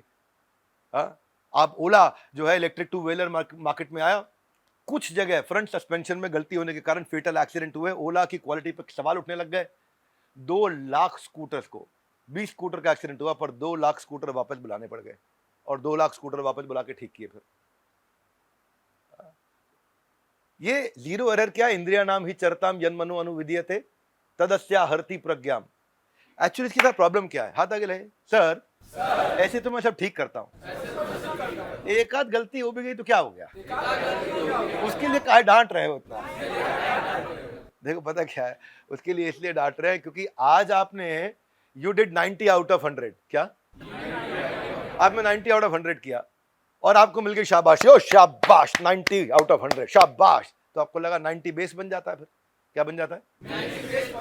आप ओला जो है इलेक्ट्रिक 2 व्हीलर मार्केट में आया, कुछ जगह फ्रंट सस्पेंशन में गलती होने के कारण फेटल एक्सीडेंट हुए। ओला की क्वालिटी पर सवाल उठने लग गए। 2 लाख स्कूटर्स को, 20 स्कूटर का एक्सीडेंट हुआ, पर 2 लाख स्कूटर वापस बुलाने पड़ गए, और 2 लाख स्कूटर वापस बुला के ठीक किए। फिर ये जीरो एरर क्या? इंद्रिया नाम ही चरताम यन्मनो अनुविधीयते तदस्या हरति प्रज्ञाम। एक्चुअली इसके साथ प्रॉब्लम क्या है? हाथ आगे ले। सर ऐसे तो मैं सब ठीक करता हूं, एक आध गलती हो भी गई तो क्या हो गया? उसके लिए काहे डांट रहे हो इतना? देखो पता क्या है, उसके लिए इसलिए डांट रहे हैं क्योंकि आज आपने यू डिड 90 आउट ऑफ 100। क्या आपने 90 आउट ऑफ 100 किया और आपको मिल गई शाबाश, यो शाबाश 90 आउट ऑफ 100 शाबाश। तो आपको लगा 90 बेस बन जाता है। फिर क्या बन जाता है?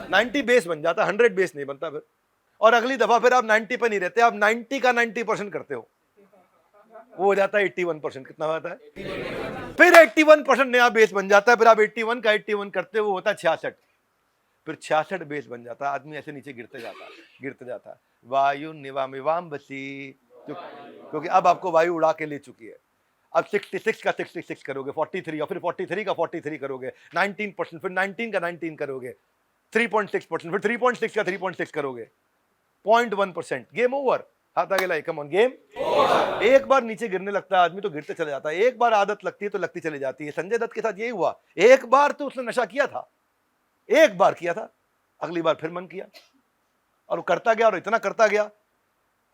90 बेस बन जाता है, 100 बेस नहीं बनता फिर। और अगली दफा फिर आप 90 पे नहीं रहते, आप 90 का 90% करते हो, वो हो जाता है 81%। कितना होता है? फिर 81% नया बेस बन जाता है। फिर आप 81 का 81 करते हो, वो होता है 66। फिर 66 बेस बन जाता है। आदमी ऐसे नीचे गिरते जाता है। वायु निवामिवाम बसी, क्योंकि अब आपको वायु उड़ा के ले चुकी है। अब 66 का 66 करोगे, 43, और फिर 43 का 43 करोगे, 19%, फिर 19 का 19 करोगे, 3.6%, फिर 3.6 का 3.6 करोगे, 0.1%, गेम ओवर। हाथ आगे लाइए, कम ऑन, गेम ओवर। एक बार नीचे गिरने लगता है आदमी तो गिरते चले जाता है, एक बार आदत लगती है तो लगती चली जाती है। संजय दत्त के साथ यही हुआ। एक बार तो उसने नशा किया था, एक बार किया था, अगली बार फिर मन किया, और वो करता गया और इतना करता गया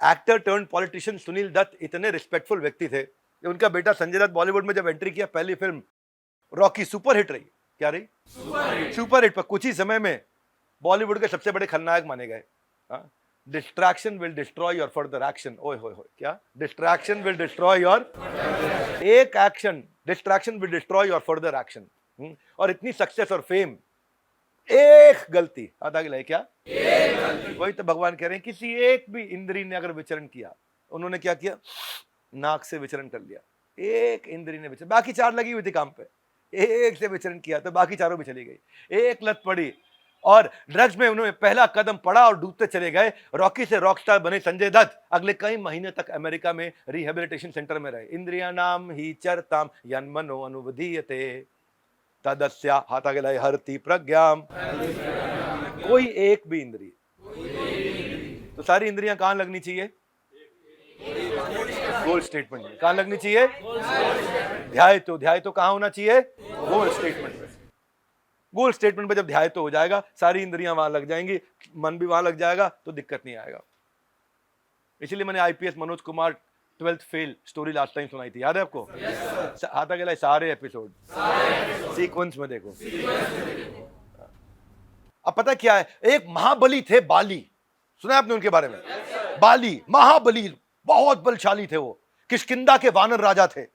actor turn politician Sunil Dutt इतने रिस्पेक्टफुल व्यक्ति थे कि उनका बेटा संजय दत्त बॉलीवुड में जब एंट्री किया, पहली फिल्म रॉकी सुपर हिट रही। क्या रही? Super hit. पर कुछ ही समय में बॉलीवुड के सबसे बड़े खलनायक माने गए। Distraction will destroy your further action. ओए होए होए, क्या? डिस्ट्रैक्शन विल डिस्ट्रॉय योर एक action, distraction will destroy your further action. और इतनी सक्सेस और फेम, एक गलती, आता गिला क्या? एक गलती। वही तो भगवान कह रहे हैं, किसी एक भी इंद्री ने अगर विचरण किया, उन्होंने क्या किया? नाक से विचरण कर लिया। एक इंद्री ने विचरण, बाकी चार लगी हुई थी काम पे, एक से विचरण किया तो बाकी चारों भी चली गई। एक लत पड़ी और ड्रग्स में उन्होंने पहला कदम पड़ा और डूबते चले गए। रॉकी से रॉकस्टार बने संजय दत्त, अगले कई महीने तक अमेरिका में रिहेबिलिटेशन सेंटर में रहे। इंद्रिया नाम ही चरताम यन्मनो अनुवधीयते तदस्या हाथा गेला हरति प्रज्ञाम। कोई एक भी इंद्रिय, तो सारी इंद्रियां कहां लगनी चाहिए? गोल स्टेटमेंट में। कहां लगनी चाहिए? ध्याय तो कहां होना चाहिए? गोल स्टेटमेंट में। गोल स्टेटमेंट पे जब ध्याय तो हो जाएगा, सारी इंद्रियां वहां लग जाएंगी, मन भी वहां लग जाएगा, तो दिक्कत नहीं आएगा। इसलिए मैंने IPS Manoj Kumar 12th fail story last time सुनाई थी, याद है आपको? आता गया सारे एपिसोड सीक्वेंस में देखो। अब पता क्या है, एक महाबली थे बाली, सुना आपने उनके बारे में? बाली महाबली, बहुत बलशाली थे वो, किष्किंधा के वानर राजा थे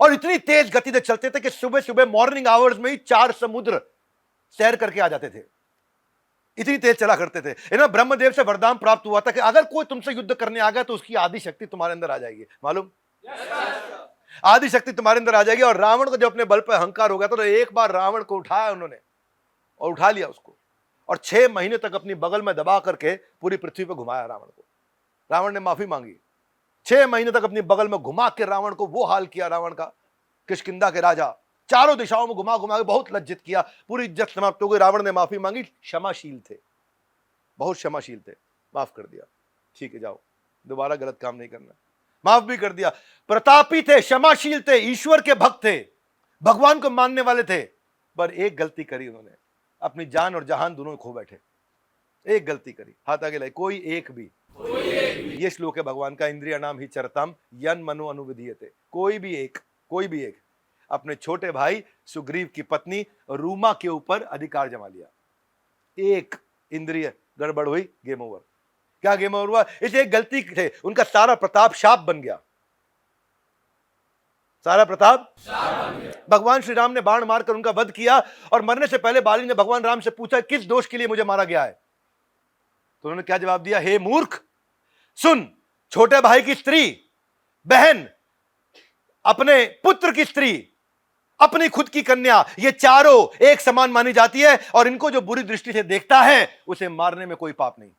और इतनी तेज गति से चलते थे कि सुबह सुबह मॉर्निंग आवर्स में ही 4 समुद्र सैर करके आ जाते थे, इतनी तेज चला करते थे। इन्हें ब्रह्मदेव से वरदान प्राप्त हुआ था कि अगर कोई तुमसे युद्ध करने आ गया तो उसकी आदि शक्ति तुम्हारे अंदर आ जाएगी, मालूम? आदि शक्ति तुम्हारे अंदर आ जाएगी। और रावण को जब अपने बल पर अहंकार हो गया तो एक बार रावण को उठाया उन्होंने और उठा लिया उसको, और 6 महीने तक अपनी बगल में दबा करके पूरी पृथ्वी पर घुमाया रावण को। रावण ने माफी मांगी, 6 महीने तक अपनी बगल में घुमा के रावण को वो हाल किया, रावण का, किष्किंधा के राजा, चारों दिशाओं में घुमा घुमा के बहुत लज्जित किया, पूरी इज्जत समाप्त हो गई। रावण ने माफी मांगी, क्षमाशील थे, बहुत क्षमाशील थे, माफ कर दिया, ठीक है जाओ, दोबारा गलत काम नहीं करना, माफ भी कर दिया। प्रतापी थे, क्षमाशील थे, ईश्वर के भक्त थे, भगवान को मानने वाले थे, पर एक गलती करी उन्होंने, अपनी जान और जहान दोनों खो बैठे। एक गलती करी, हाथ आगे लाई, कोई एक भी। ये श्लोक है भगवान का, इंद्रिया नाम ही चरताम यन मनो अनुविधीयते। कोई भी एक अपने छोटे भाई सुग्रीव की पत्नी रूमा के ऊपर अधिकार जमा लिया, एक इंद्रिय गड़बड़ हुई, गेम ओवर। क्या गेम ओवर हुआ? इस एक गलती से उनका सारा प्रताप शाप बन गया, सारा प्रताप भगवान श्री राम ने बाण मारकर उनका वध किया और मरने से पहले बाली ने भगवान राम से पूछा किस दोष के लिए मुझे मारा गया है? तो उन्होंने क्या जवाब दिया? हे मूर्ख, सुन, छोटे भाई की स्त्री, बहन, अपने पुत्र की स्त्री, अपनी खुद की कन्या, ये चारों एक समान मानी जाती है और इनको जो बुरी दृष्टि से देखता है उसे मारने में कोई पाप नहीं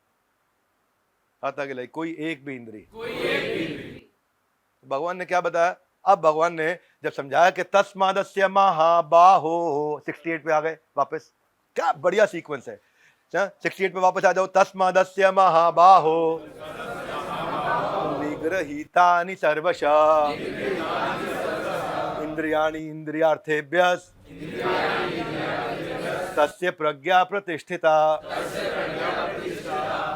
आता कि कोई एक भी इंद्री। भगवान ने क्या बताया? अब भगवान ने जब समझाया कि तस्मादस्य महाबाहो, 68 पे आ गए वापस, क्या बढ़िया सीक्वेंस है। 68 पे वापस आ जाओ। तस्मादस्य महाबाहो निगृहीतानि सर्वशः इंद्रियाणि इंद्रियार्थेभ्यः तस्य प्रज्ञा प्रतिष्ठिता।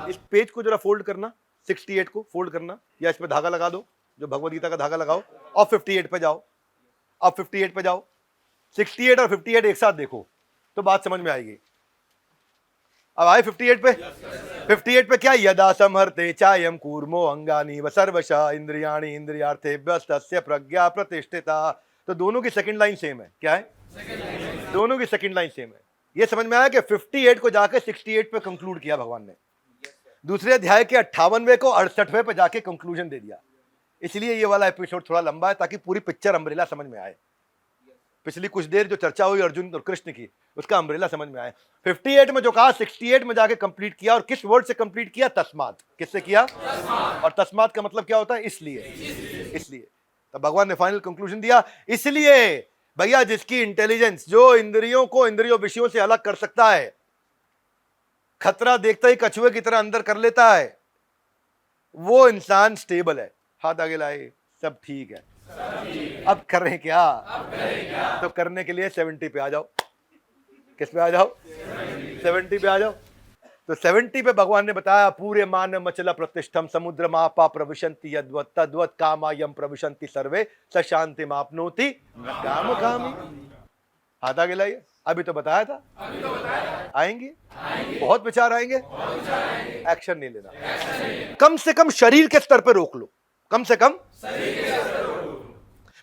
इस पेज को जरा फोल्ड करना, 68 को फोल्ड करना, या इस पे धागा लगा दो, जो भगवद गीता का धागा लगाओ, और 58 पे जाओ। अब 58 पे जाओ, 68 और 58 एक साथ देखो तो बात समझ में आएगी। अब आए 58 पे। 58 पे क्या? यदा संहर्ते चायम कूर्मो अंगानि व सर्वशः इंद्रियाणि इंद्रियार्थेभ्यः तस्य प्रज्ञा प्रतिष्ठिता। तो दोनों की सेकंड लाइन सेम है। क्या है? दोनों की सेकंड लाइन सेम है। ये समझ में आया कि 58 को जाके 68 पे कंक्लूड किया भगवान ने, दूसरे अध्याय के 58वें को 68वें पे जाके कंक्लूजन दे दिया। इसलिए ये वाला एपिसोड थोड़ा लंबा है ताकि पूरी पिक्चर अम्ब्रेला समझ में आए। पिछली कुछ देर जो चर्चा हुई अर्जुन और कृष्ण की, उसका अम्ब्रेला समझ में आए। 58 में जो कहा 68 में जाके कंप्लीट किया, और किस वर्ड से कंप्लीट किया? तस्मात। किससे किया? और तस्मात का मतलब क्या होता है? इसलिए। तो भगवान ने फाइनल कंक्लूजन दिया, इसलिए भैया जिसकी इंटेलिजेंस, जो इंद्रियों को इंद्रियों विषयों से अलग कर सकता है, खतरा देखता ही कछुए की तरह अंदर कर लेता है, वो इंसान स्टेबल है। हाथ आगे लाए, सब ठीक है। अब कर रहे हैं क्या? तो करने के लिए 70 पे आ जाओ। किस पे आ जाओ? 70 पे आ जाओ। तो 70 पे भगवान ने बताया पूरे मान मचल प्रतिष्ठम समुद्र मापा प्रविशंति यद्वत् तद्वत् कामायम प्रविशंति सर्वे स शांति मापनोति न काम कामी। हाथ आगे लाइए, अभी तो बताया था। आएंगे बहुत विचार आएंगे, एक्शन नहीं लेना। कम से कम शरीर के स्तर पे रोक लो, कम से कम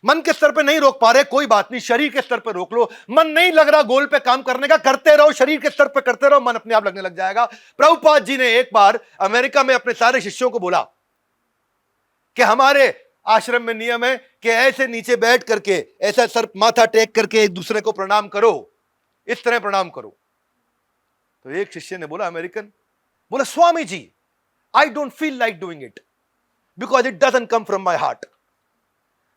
मन के स्तर पे नहीं रोक पा रहे कोई बात नहीं, शरीर के स्तर पे रोक लो। मन नहीं लग रहा गोल पे काम करने का, करते रहो, शरीर के स्तर पे करते रहो, मन अपने आप लगने लग जाएगा। प्रभुपाद जी ने एक बार अमेरिका में अपने सारे शिष्यों को बोला कि हमारे आश्रम में नियम है कि ऐसे नीचे बैठ करके ऐसा सर माथा टेक करके एक दूसरे को प्रणाम करो, इस तरह प्रणाम करो। तो एक शिष्य ने बोला, अमेरिकन, बोला Swami ji I don't feel like doing it because it doesn't come from my heart.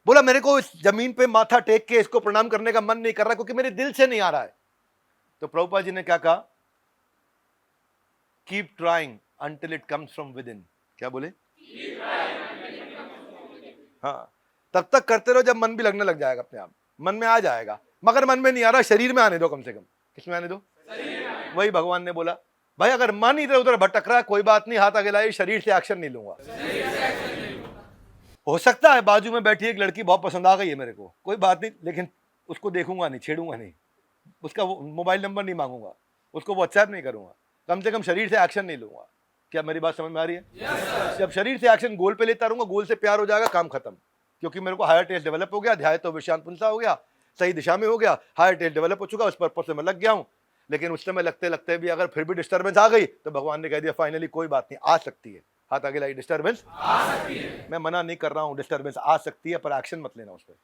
बोला मेरे को इस जमीन पे माथा टेक के इसको प्रणाम करने का मन नहीं कर रहा क्योंकि मेरे दिल से नहीं आ रहा है। तो प्रभुपाद जी ने क्या कहा, keep trying until it comes from with in. क्या बोले? हाँ, तब तक करते रहो जब मन भी लगने लग जाएगा, अपने आप मन में आ जाएगा। मगर मन में नहीं आ रहा, शरीर में आने दो, कम से कम। किसमें आने दो? वही भगवान ने बोला भाई अगर मन इधर उधर भटक रहा है कोई बात नहीं, हाथ आगे लाइए, शरीर से एक्शन नहीं लूंगा। हो सकता है बाजू में बैठी एक लड़की बहुत पसंद आ गई है मेरे को, कोई बात नहीं, लेकिन उसको देखूंगा नहीं, छेड़ूंगा नहीं, उसका मोबाइल नंबर नहीं मांगूंगा, उसको व्हाट्सएप नहीं करूंगा, कम से कम शरीर से एक्शन नहीं लूंगा। क्या मेरी बात समझ में आ रही है? जब शरीर से एक्शन गोल पे लेता रहूंगा, गोल से प्यार हो जाएगा, काम खत्म। क्योंकि मेरे को हायर टेस्ट डेवलप हो गया, ध्याय तो विषांत पुंसा हो गया, सही दिशा में हो गया, हायर टेस्ट डेवलप हो चुका, उस पर्पस से मैं लग गया हूं। लेकिन उस समय लगते लगते भी अगर फिर भी डिस्टर्बेंस आ गई तो भगवान ने कह दिया फाइनली कोई बात नहीं, आ सकती है। हाथ आगे लाई, डिस्टर्बेंस आ सकती है। मैं मना नहीं कर रहा हूं, डिस्टर्बेंस आ सकती है, पर एक्शन मत लेना उस पर।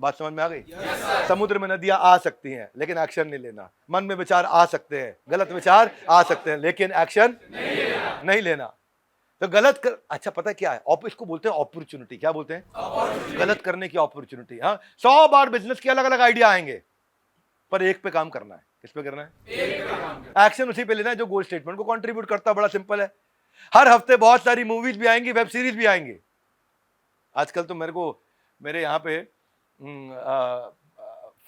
बात समझ में आ गई? समुद्र में नदियां आ सकती हैं लेकिन एक्शन नहीं लेना। मन में विचार आ सकते हैं, गलत विचार आ सकते हैं, लेकिन एक्शन नहीं लेना। तो गलत कर, अच्छा पता है क्या है, इसको बोलते हैं अपॉर्चुनिटी। क्या बोलते हैं? गलत करने की अपॉर्चुनिटी। हाँ, 100 बार बिजनेस के अलग अलग आइडिया आएंगे, पर एक पे काम करना है। किस पे करना है? एक्शन उसी पे लेना है जो गोल स्टेटमेंट को कंट्रीब्यूट करता है। बड़ा सिंपल है। हर हफ्ते बहुत सारी मूवीज भी आएंगी, वेब सीरीज भी आएंगी। आजकल तो मेरे यहाँ पे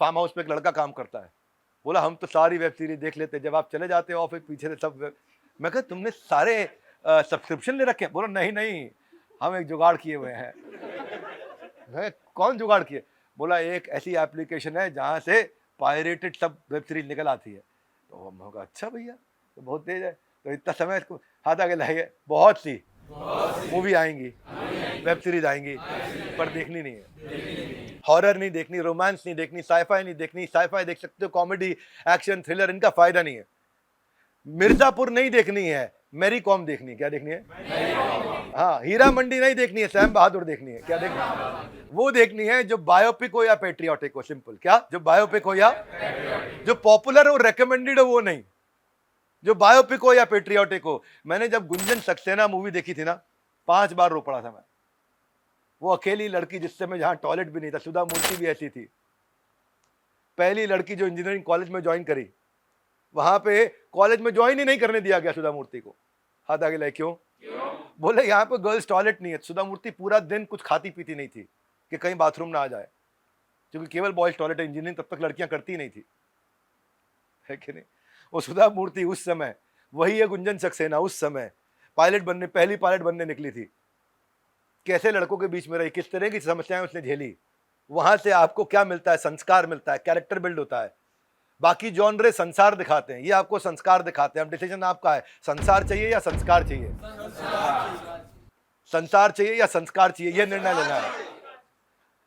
फार्म हाउस पे एक लड़का काम करता है, बोला हम तो सारी वेब सीरीज देख लेते, जब आप चले जाते हो ऑफिस पीछे से सब। मैं कहा तुमने सारे सब्सक्रिप्शन ले रखे हैं? बोला नहीं, हम एक जुगाड़ किए हुए हैं। कौन जुगाड़ किए? बोला एक ऐसी एप्लीकेशन है जहां से पायरेटेड सब वेब सीरीज निकल आती है। तो हम कहा अच्छा भैया तो बहुत तेज है, तो इतना समय इसको हाथ आगे लाइए। बहुत सी मूवी आएंगी, वेब सीरीज आएंगी, पर देखनी नहीं है। हॉरर नहीं देखनी, रोमांस नहीं देखनी, साईफाई नहीं देखनी। साईफाई देख सकते हो, कॉमेडी, एक्शन, थ्रिलर, इनका फायदा नहीं है। मिर्जापुर नहीं देखनी है, मैरी कॉम देखनी है। क्या देखनी है? हाँ, हीरा मंडी नहीं देखनी है, सैम बहादुर देखनी है। क्या देखनी है? वो देखनी है जो बायोपिक हो या पेट्रियोटिक हो। सिंपल। क्या? जो बायोपिक हो या जो पॉपुलर हो, रेकमेंडेड हो, वो नहीं, जो बायोपिक हो या पेट्रियोटिक हो। मैंने जब गुंजन सक्सेना मूवी देखी थी ना, 5 बार रो पड़ा था मैं। वो अकेली लड़की जिससे मैं जहां टॉयलेट भी नहीं था, सुधा मूर्ति भी ऐसी थी, पहली लड़की जो इंजीनियरिंग कॉलेज में ज्वाइन करी, वहां पे कॉलेज में ज्वाइन ही नहीं करने दिया गया सुधा मूर्ति को। हाथ आगे लाए। क्यों? बोले यहाँ पे गर्ल्स टॉयलेट नहीं है। सुधा मूर्ति पूरा दिन कुछ खाती पीती नहीं थी कि कहीं बाथरूम ना आ जाए, क्योंकि केवल बॉयज टॉयलेट है, इंजीनियरिंग तब तक लड़कियां करती नहीं थी, है कि नहीं? वो सुधा मूर्ति उस समय, वही है गुंजन सक्सेना उस समय पायलट बनने, पहली पायलट बनने निकली थी। कैसे लड़कों के बीच में रही, किस तरह की समस्याएं उसने झेली। वहां से आपको क्या मिलता है? संस्कार मिलता है, कैरेक्टर बिल्ड होता है। बाकी जॉनरे संसार दिखाते हैं, ये आपको संस्कार दिखाते हैं। अब डिसीजन आपका है, संसार चाहिए या संस्कार चाहिए? संसार चाहिए या संस्कार चाहिए, ये निर्णय लेना है।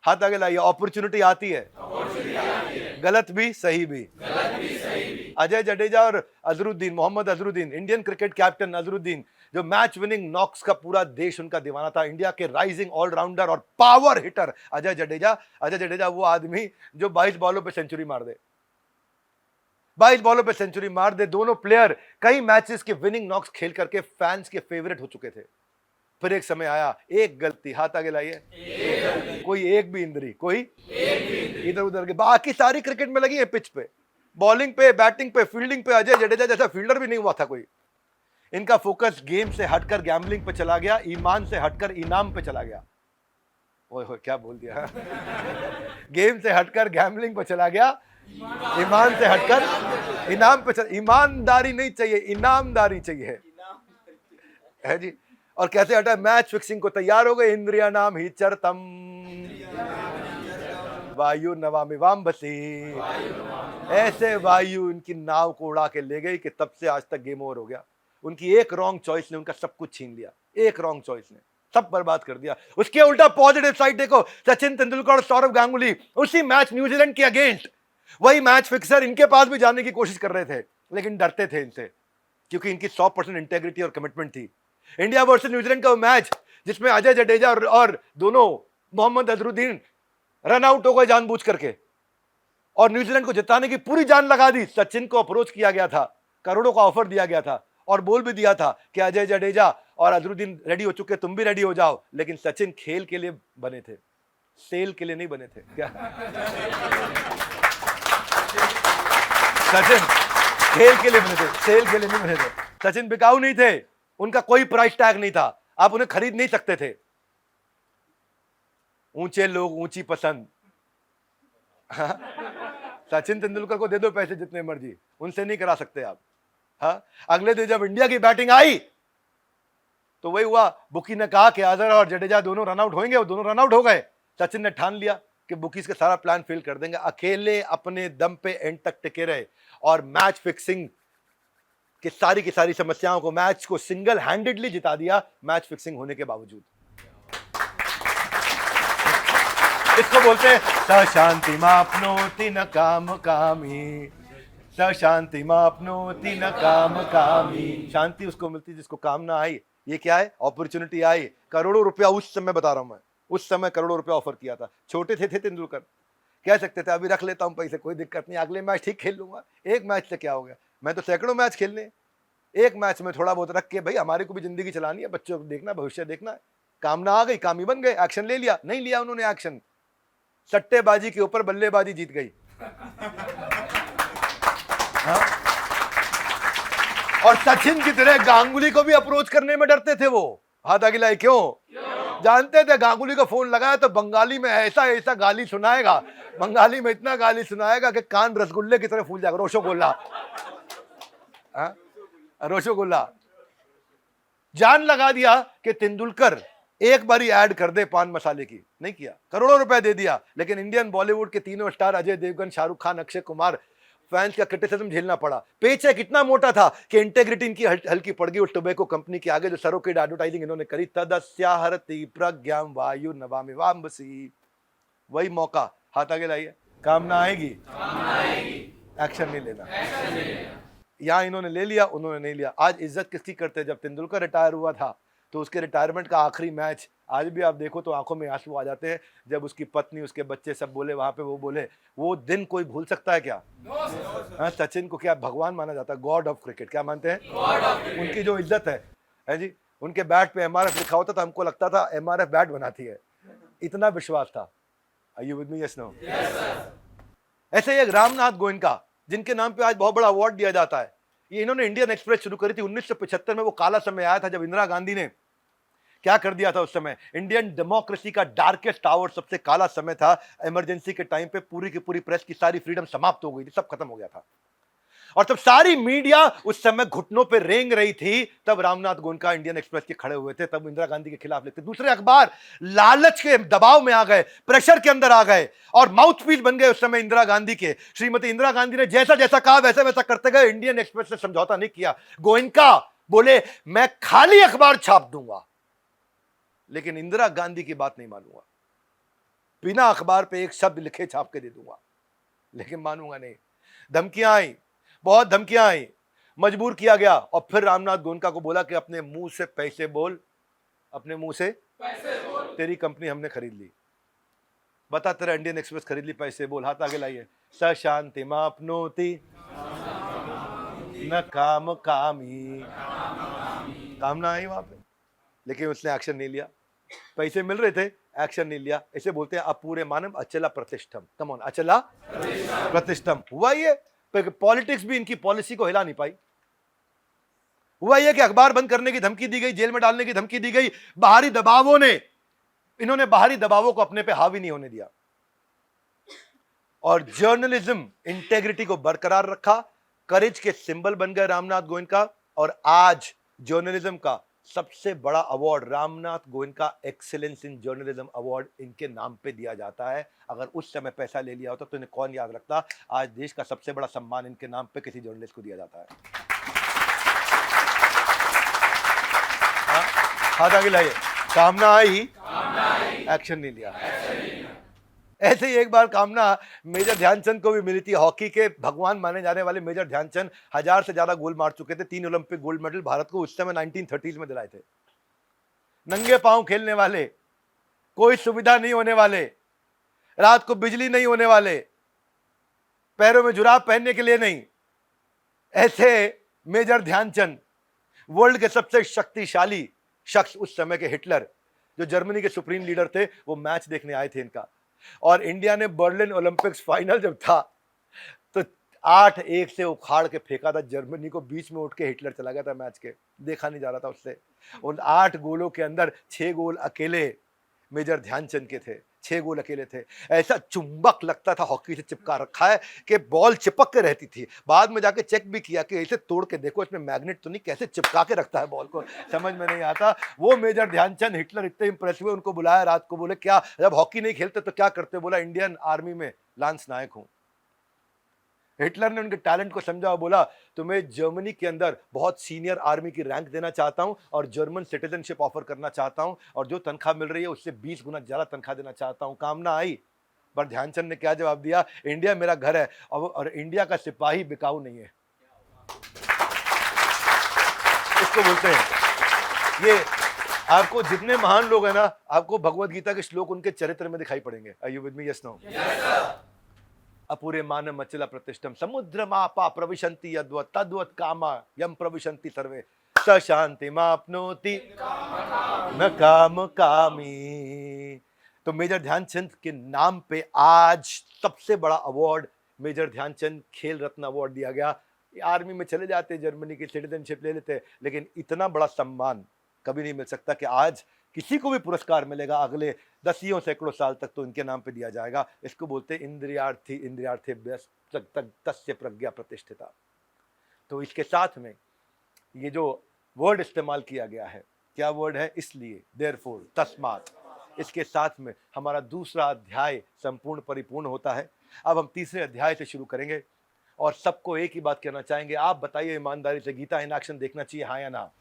हाथ आगे लाइए। अपॉर्चुनिटी आती है, गलत भी सही भी। अजय जडेजा और Azharuddin, Mohammad Azharuddin, Indian cricket captain Azharuddin, जो मैच विनिंग नॉक्स का पूरा देश उनका दीवाना था। इंडिया के राइजिंग ऑलराउंडर और पावर हिटर अजय जडेजा वो आदमी जो 22 बॉलों पे सेंचुरी मार दे, 22 बॉलों पे सेंचुरी मार दे। दोनों प्लेयर कई मैचेस के विनिंग नॉक्स खेल करके फैंस के फेवरेट हो चुके थे। फिर एक समय आया, एक गलती, हाथ आगे लाइए, कोई एक भी इंद्री, कोई इधर उधर के, बाकी सारी क्रिकेट में लगी है पिच पे, बॉलिंग पे, बैटिंग पे, फील्डिंग पे। अजय जडेजा जैसा फील्डर भी नहीं हुआ था कोई। इनका फोकस गेम से हटकर गैम्बलिंग पे चला गया, ईमान से हटकर इनाम पे चला गया। ओए क्या बोल दिया। गेम से हटकर गैम्बलिंग पे चला गया, ईमान से हटकर इनाम पे चल। ईमानदारी नहीं चाहिए, इनामदारी चाहिए, है जी। और कैसे हटा? मैच फिक्सिंग को तैयार हो गए। इंद्रिया नाम ही चरतम वायु नवामिवाम बसी। ऐसे वायु इनकी नाव को उड़ा के ले गई कि तब से आज तक गेम ओवर हो गया। उनकी एक रॉन्ग चॉइस ने उनका सब कुछ छीन लिया, एक रॉन्ग चॉइस ने सब बर्बाद कर दिया। उसके उल्टा पॉजिटिव साइड देखो, सचिन तेंदुलकर और सौरव गांगुली उसी मैच न्यूजीलैंड के अगेंस्ट, वही मैच फिक्सर इनके पास भी जाने की कोशिश कर रहे थे, लेकिन डरते थे इनसे, क्योंकि इनकी 100% इंटेग्रिटी और कमिटमेंट थी। इंडिया वर्सेस न्यूजीलैंड का वो मैच जिसमें अजय जडेजा और दोनों मोहम्मद अजहरुद्दीन रन आउट हो गए जानबूझ करके, और न्यूजीलैंड को जिताने की पूरी जान लगा दी। सचिन को अप्रोच किया गया था, करोड़ों का ऑफर दिया गया था, और बोल भी दिया था कि अजय जडेजा और अजहरुद्दीन रेडी हो चुके, तुम भी रेडी हो जाओ। लेकिन सचिन खेल के लिए बने थे, सेल के लिए नहीं बने थे। क्या सचिन खेल के लिए बने थे, सेल के लिए नहीं बने थे। सचिन बिकाऊ नहीं थे, उनका कोई प्राइस टैग नहीं था, आप उन्हें खरीद नहीं सकते थे। ऊंचे लोग ऊंची पसंद। सचिन तेंदुलकर को दे दो पैसे जितने मर्जी, उनसे नहीं करा सकते आप। हाँ, अगले दिन जब इंडिया की बैटिंग आई तो वही हुआ, बुकी ने कहा कि अजहर और जडेजा दोनों रन आउट होंगे, वो दोनों रन आउट हो गए। सचिन ने ठान लिया कि बुकीज का सारा प्लान फेल कर देंगे, अकेले अपने दम पे एंड तक टिके रहे और मैच फिक्सिंग की सारी समस्याओं को, मैच को सिंगल हैंडेडली जिता दिया, मैच फिक्सिंग होने के बावजूद। इसको बोलते हैं सशांति मापनोति न काम कामी, सशांति मापनोति न काम कामी। शांति उसको मिलती जिसको काम ना आई। ये क्या है? अपॉर्चुनिटी आई, करोड़ों रुपया उस समय बता रहा हूं मैं, उस समय करोड़ों रुपया ऑफर किया था। छोटे थे तेंदुलकर, कह सकते थे अभी रख लेता हूं पैसे, कोई दिक्कत नहीं, अगले मैच ठीक खेल लूंगा। एक मैच से क्या हो गया? मैं तो सैकड़ों मैच खेलने, एक मैच में थोड़ा बहुत रख के, भाई हमारी को भी जिंदगी चलानी है, बच्चों को देखना, भविष्य देखना है। काम ना आ गई, कामी बन गए, एक्शन ले लिया। नहीं लिया उन्होंने एक्शन, सट्टेबाजी के ऊपर बल्लेबाजी जीत गई। हाँ? और सचिन की तरह गांगुली को भी अप्रोच करने में डरते थे वो। हाथ आगे लाए, क्यों? जानते थे गांगुली को फोन लगाया तो बंगाली में ऐसा गाली सुनाएगा, बंगाली में इतना गाली सुनाएगा कि कान रसगुल्ले की तरह फूल जाएगा। रोशोगोल्ला, रोशोगोल्ला। जान लगा दिया कि तेंदुलकर एक बारी ऐड कर दे पान मसाले की, नहीं किया, करोड़ों रुपए दे दिया। लेकिन इंडियन बॉलीवुड के तीनों स्टार अजय देवगन, शाहरुख खान, अक्षय कुमार, फैंस का क्रिटिसिज्म झेलना पड़ा। पेचेक कितना मोटा था कि इंटेग्रिटी इनकी हल्की पड़ गई उस टोबैको कंपनी के आगे जो सरोकेड एडवर्टाइजिंग इन्होंने करी। तदस्याहरति प्रज्ञाम वायु नवामिवाम बसी। वही मौका, हाथ आगे लाइए, काम ना आएगी, एक्शन नहीं लेना। यहां इन्होंने ले लिया, उन्होंने नहीं लिया। आज इज्जत किसकी करते? जब तेंदुलकर रिटायर हुआ था तो उसके रिटायरमेंट का आखिरी मैच, आज भी आप देखो तो आंखों में आंसू आ जाते हैं, जब उसकी पत्नी, उसके बच्चे सब बोले वहां पे, वो बोले, वो दिन कोई भूल सकता है क्या? सचिन को क्या भगवान माना जाता है? गॉड ऑफ क्रिकेट, क्या मानते हैं? उनकी जो इज्जत है जी, उनके बैट पे MRF लिखा होता था, हमको लगता था MRF बैट बनाती है, इतना विश्वास था। Are you with me? Yes, no? ऐसे ही एक रामनाथ गोयनका, जिनके नाम पे आज बहुत बड़ा अवार्ड दिया जाता है, ये इन्होंने इंडियन एक्सप्रेस शुरू करी थी 1975 में। वो काला समय आया था जब इंदिरा गांधी ने क्या कर दिया था उस समय, इंडियन डेमोक्रेसी का डार्केस्ट आवर, सबसे काला समय था। इमरजेंसी के टाइम पे पूरी की पूरी प्रेस की सारी फ्रीडम समाप्त हो गई थी, सब खत्म हो गया था। और तब सारी मीडिया उस समय घुटनों पे रेंग रही थी, तब रामनाथ गोयनका इंडियन एक्सप्रेस के खड़े हुए थे, तब इंदिरा गांधी के खिलाफ लिखते। दूसरे अखबार लालच के दबाव में आ गए, प्रेशर के अंदर आ गए और माउथपीस बन गए उस समय इंदिरा गांधी के। श्रीमती इंदिरा गांधी ने जैसा जैसा कहा वैसा वैसा करते गए, इंडियन एक्सप्रेस ने समझौता नहीं किया। गोयनका बोले मैं खाली अखबार छाप दूंगा, लेकिन इंदिरा गांधी की बात नहीं मानूंगा, बिना अखबार पे एक शब्द लिखे छाप के दे दूंगा, लेकिन मानूंगा नहीं। धमकियां आई, बहुत धमकियां आई, मजबूर किया गया। और फिर रामनाथ गोयनका को बोला कि अपने मुंह से पैसे बोल, अपने मुंह से पैसे बोल, तेरी कंपनी हमने खरीद ली। बता, तेरा इंडियन एक्सप्रेस खरीद ली, पैसे बोल। हाथ आगे लाइए। सशांति मापनोति न काम कामी, कामना आई वहां पे, लेकिन उसने एक्शन नहीं लिया। पैसे मिल रहे थे, एक्शन नहीं लिया। इसे बोलते हैं अपूरे मानव अचला प्रतिष्ठम। कम ऑन, अचला प्रतिष्ठम। हुआ ये, पॉलिटिक्स भी इनकी पॉलिसी को हिला नहीं पाई। हुआ यह कि अखबार बंद करने की धमकी दी गई, जेल में डालने की धमकी दी गई, बाहरी दबावों ने, इन्होंने बाहरी दबावों को अपने पे हावी नहीं होने दिया। और जर्नलिज्म इंटेग्रिटी को बरकरार रखा, करेज के सिंबल बन गए रामनाथ गोयनका। और आज जर्नलिज्म का सबसे बड़ा award Ramnath Goenka excellence in journalism award इनके नाम पे दिया जाता है। अगर उस समय पैसा ले लिया होता तो इन्हें कौन याद रखता। आज देश का सबसे बड़ा सम्मान इनके नाम पे किसी जर्नलिस्ट को दिया जाता है। हाथ आगे लाइए। कामना आई, एक्शन नहीं लिया। ऐसे ही एक बार कामना मेजर ध्यानचंद को भी मिली थी। हॉकी के भगवान माने जाने वाले मेजर ध्यानचंद 1000 से ज्यादा गोल मार चुके थे। 3 ओलंपिक गोल्ड मेडल भारत को उस समय 1930s में दिलाए थे। नंगे पांव खेलने वाले, कोई सुविधा नहीं होने वाले, रात को बिजली नहीं होने वाले, पैरों में जुराब पहनने के लिए नहीं, ऐसे मेजर ध्यानचंद वर्ल्ड के सबसे शक्तिशाली शख्स उस समय के हिटलर, जो जर्मनी के सुप्रीम लीडर थे, वो मैच देखने आए थे इनका। और इंडिया ने बर्लिन ओलंपिक्स फाइनल जब था तो 8-1 से उखाड़ के फेंका था जर्मनी को। बीच में उठ के हिटलर चला गया था मैच के, देखा नहीं जा रहा था उससे। उन 8 गोलों के अंदर 6 गोल अकेले मेजर ध्यानचंद के थे, 6 गोल अकेले थे। ऐसा चुंबक लगता था, हॉकी से चिपका रखा है कि बॉल चिपक के रहती थी। बाद में जाके चेक भी किया कि इसे तोड़ के देखो इसमें मैग्नेट तो नहीं, कैसे चिपका के रखता है बॉल को, समझ में नहीं आता। वो मेजर ध्यानचंद, हिटलर इतने इंप्रेस हुए, उनको बुलाया रात को। बोले क्या जब हॉकी नहीं खेलते तो क्या करते? बोला इंडियन आर्मी में लांस नायक हूं। हिटलर ने उनके टैलेंट को समझा और बोला तुम्हें जर्मनी के अंदर बहुत सीनियर आर्मी की रैंक देना चाहता हूं और जर्मन सिटीजनशिप ऑफर करना चाहता हूं और जो तनख्वाह मिल रही है उससे 20 गुना ज्यादा तनख्वाह देना चाहता हूं। कामना आई, पर ध्यानचंद ने क्या जवाब दिया? इंडिया मेरा घर है और इंडिया का सिपाही बिकाऊ नहीं है। इसको बोलते हैं। ये आपको जितने महान लोग हैं ना, आपको भगवत गीता के श्लोक उनके चरित्र में दिखाई पड़ेंगे। Are you with me? Yes no? अपूरे मानम अचला प्रतिष्ठम समुद्रमापा प्रविशन्ति यद्वत् तद्वत् कामा यम प्रविशन्ति सर्वे स शान्तिमाप्नोति न काम कामी। तो मेजर ध्यानचंद के नाम पे आज सबसे बड़ा अवार्ड मेजर ध्यानचंद खेल रत्न अवार्ड दिया गया। आर्मी में चले जाते, जर्मनी की सिटीजनशिप ले लेते, लेकिन इतना बड़ा सम्मान कभी नहीं मिल सकता कि आज किसी को भी पुरस्कार मिलेगा अगले दसियों सैकड़ों साल तक तो इनके नाम पे दिया जाएगा। इसको बोलते हैं इंद्रियार्थी इंद्रियार्थे तस्य प्रज्ञा प्रतिष्ठिता। तो इसके साथ में ये जो वर्ड इस्तेमाल किया गया है, क्या वर्ड है? इसलिए, देयरफॉर, तस्मात। इसके साथ में हमारा दूसरा अध्याय संपूर्ण परिपूर्ण होता है। अब हम तीसरे अध्याय से शुरू करेंगे और सबको एक ही बात कहना चाहेंगे। आप बताइए ईमानदारी से, गीता इन एक्शन देखना चाहिए, हाँ या ना?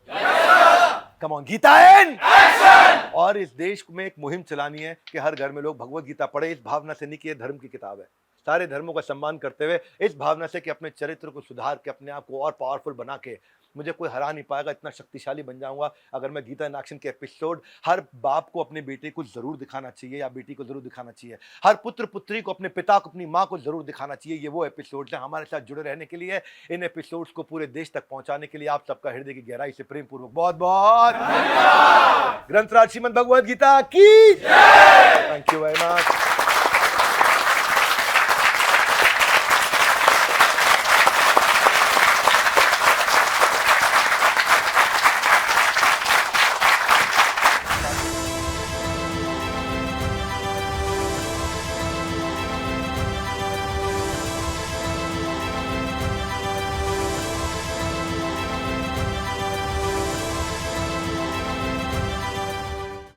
Come on, Geeta in action. और इस देश में एक मुहिम चलानी है कि हर घर में लोग भगवत गीता पढ़े, इस भावना से नहीं कि ये धर्म की किताब है, सारे धर्मों का सम्मान करते हुए, इस भावना से कि अपने चरित्र को सुधार के अपने आप को और पावरफुल बना के मुझे कोई हरा नहीं पाएगा, इतना शक्तिशाली बन जाऊंगा अगर मैं गीता इन एक्शन के एपिसोड। हर बाप को अपने बेटे को जरूर दिखाना चाहिए या बेटी को जरूर दिखाना चाहिए, हर पुत्र पुत्री को, अपने पिता को, अपनी माँ को जरूर दिखाना चाहिए। ये वो एपिसोड है। हमारे साथ जुड़े रहने के लिए, इन एपिसोड्स को पूरे देश तक पहुंचाने के लिए आप सबका हृदय की गहराई से प्रेम पूर्वक बहुत बहुत धन्यवाद। ग्रंथराज श्रीमद् भगवद गीता की जय। Thank you very much.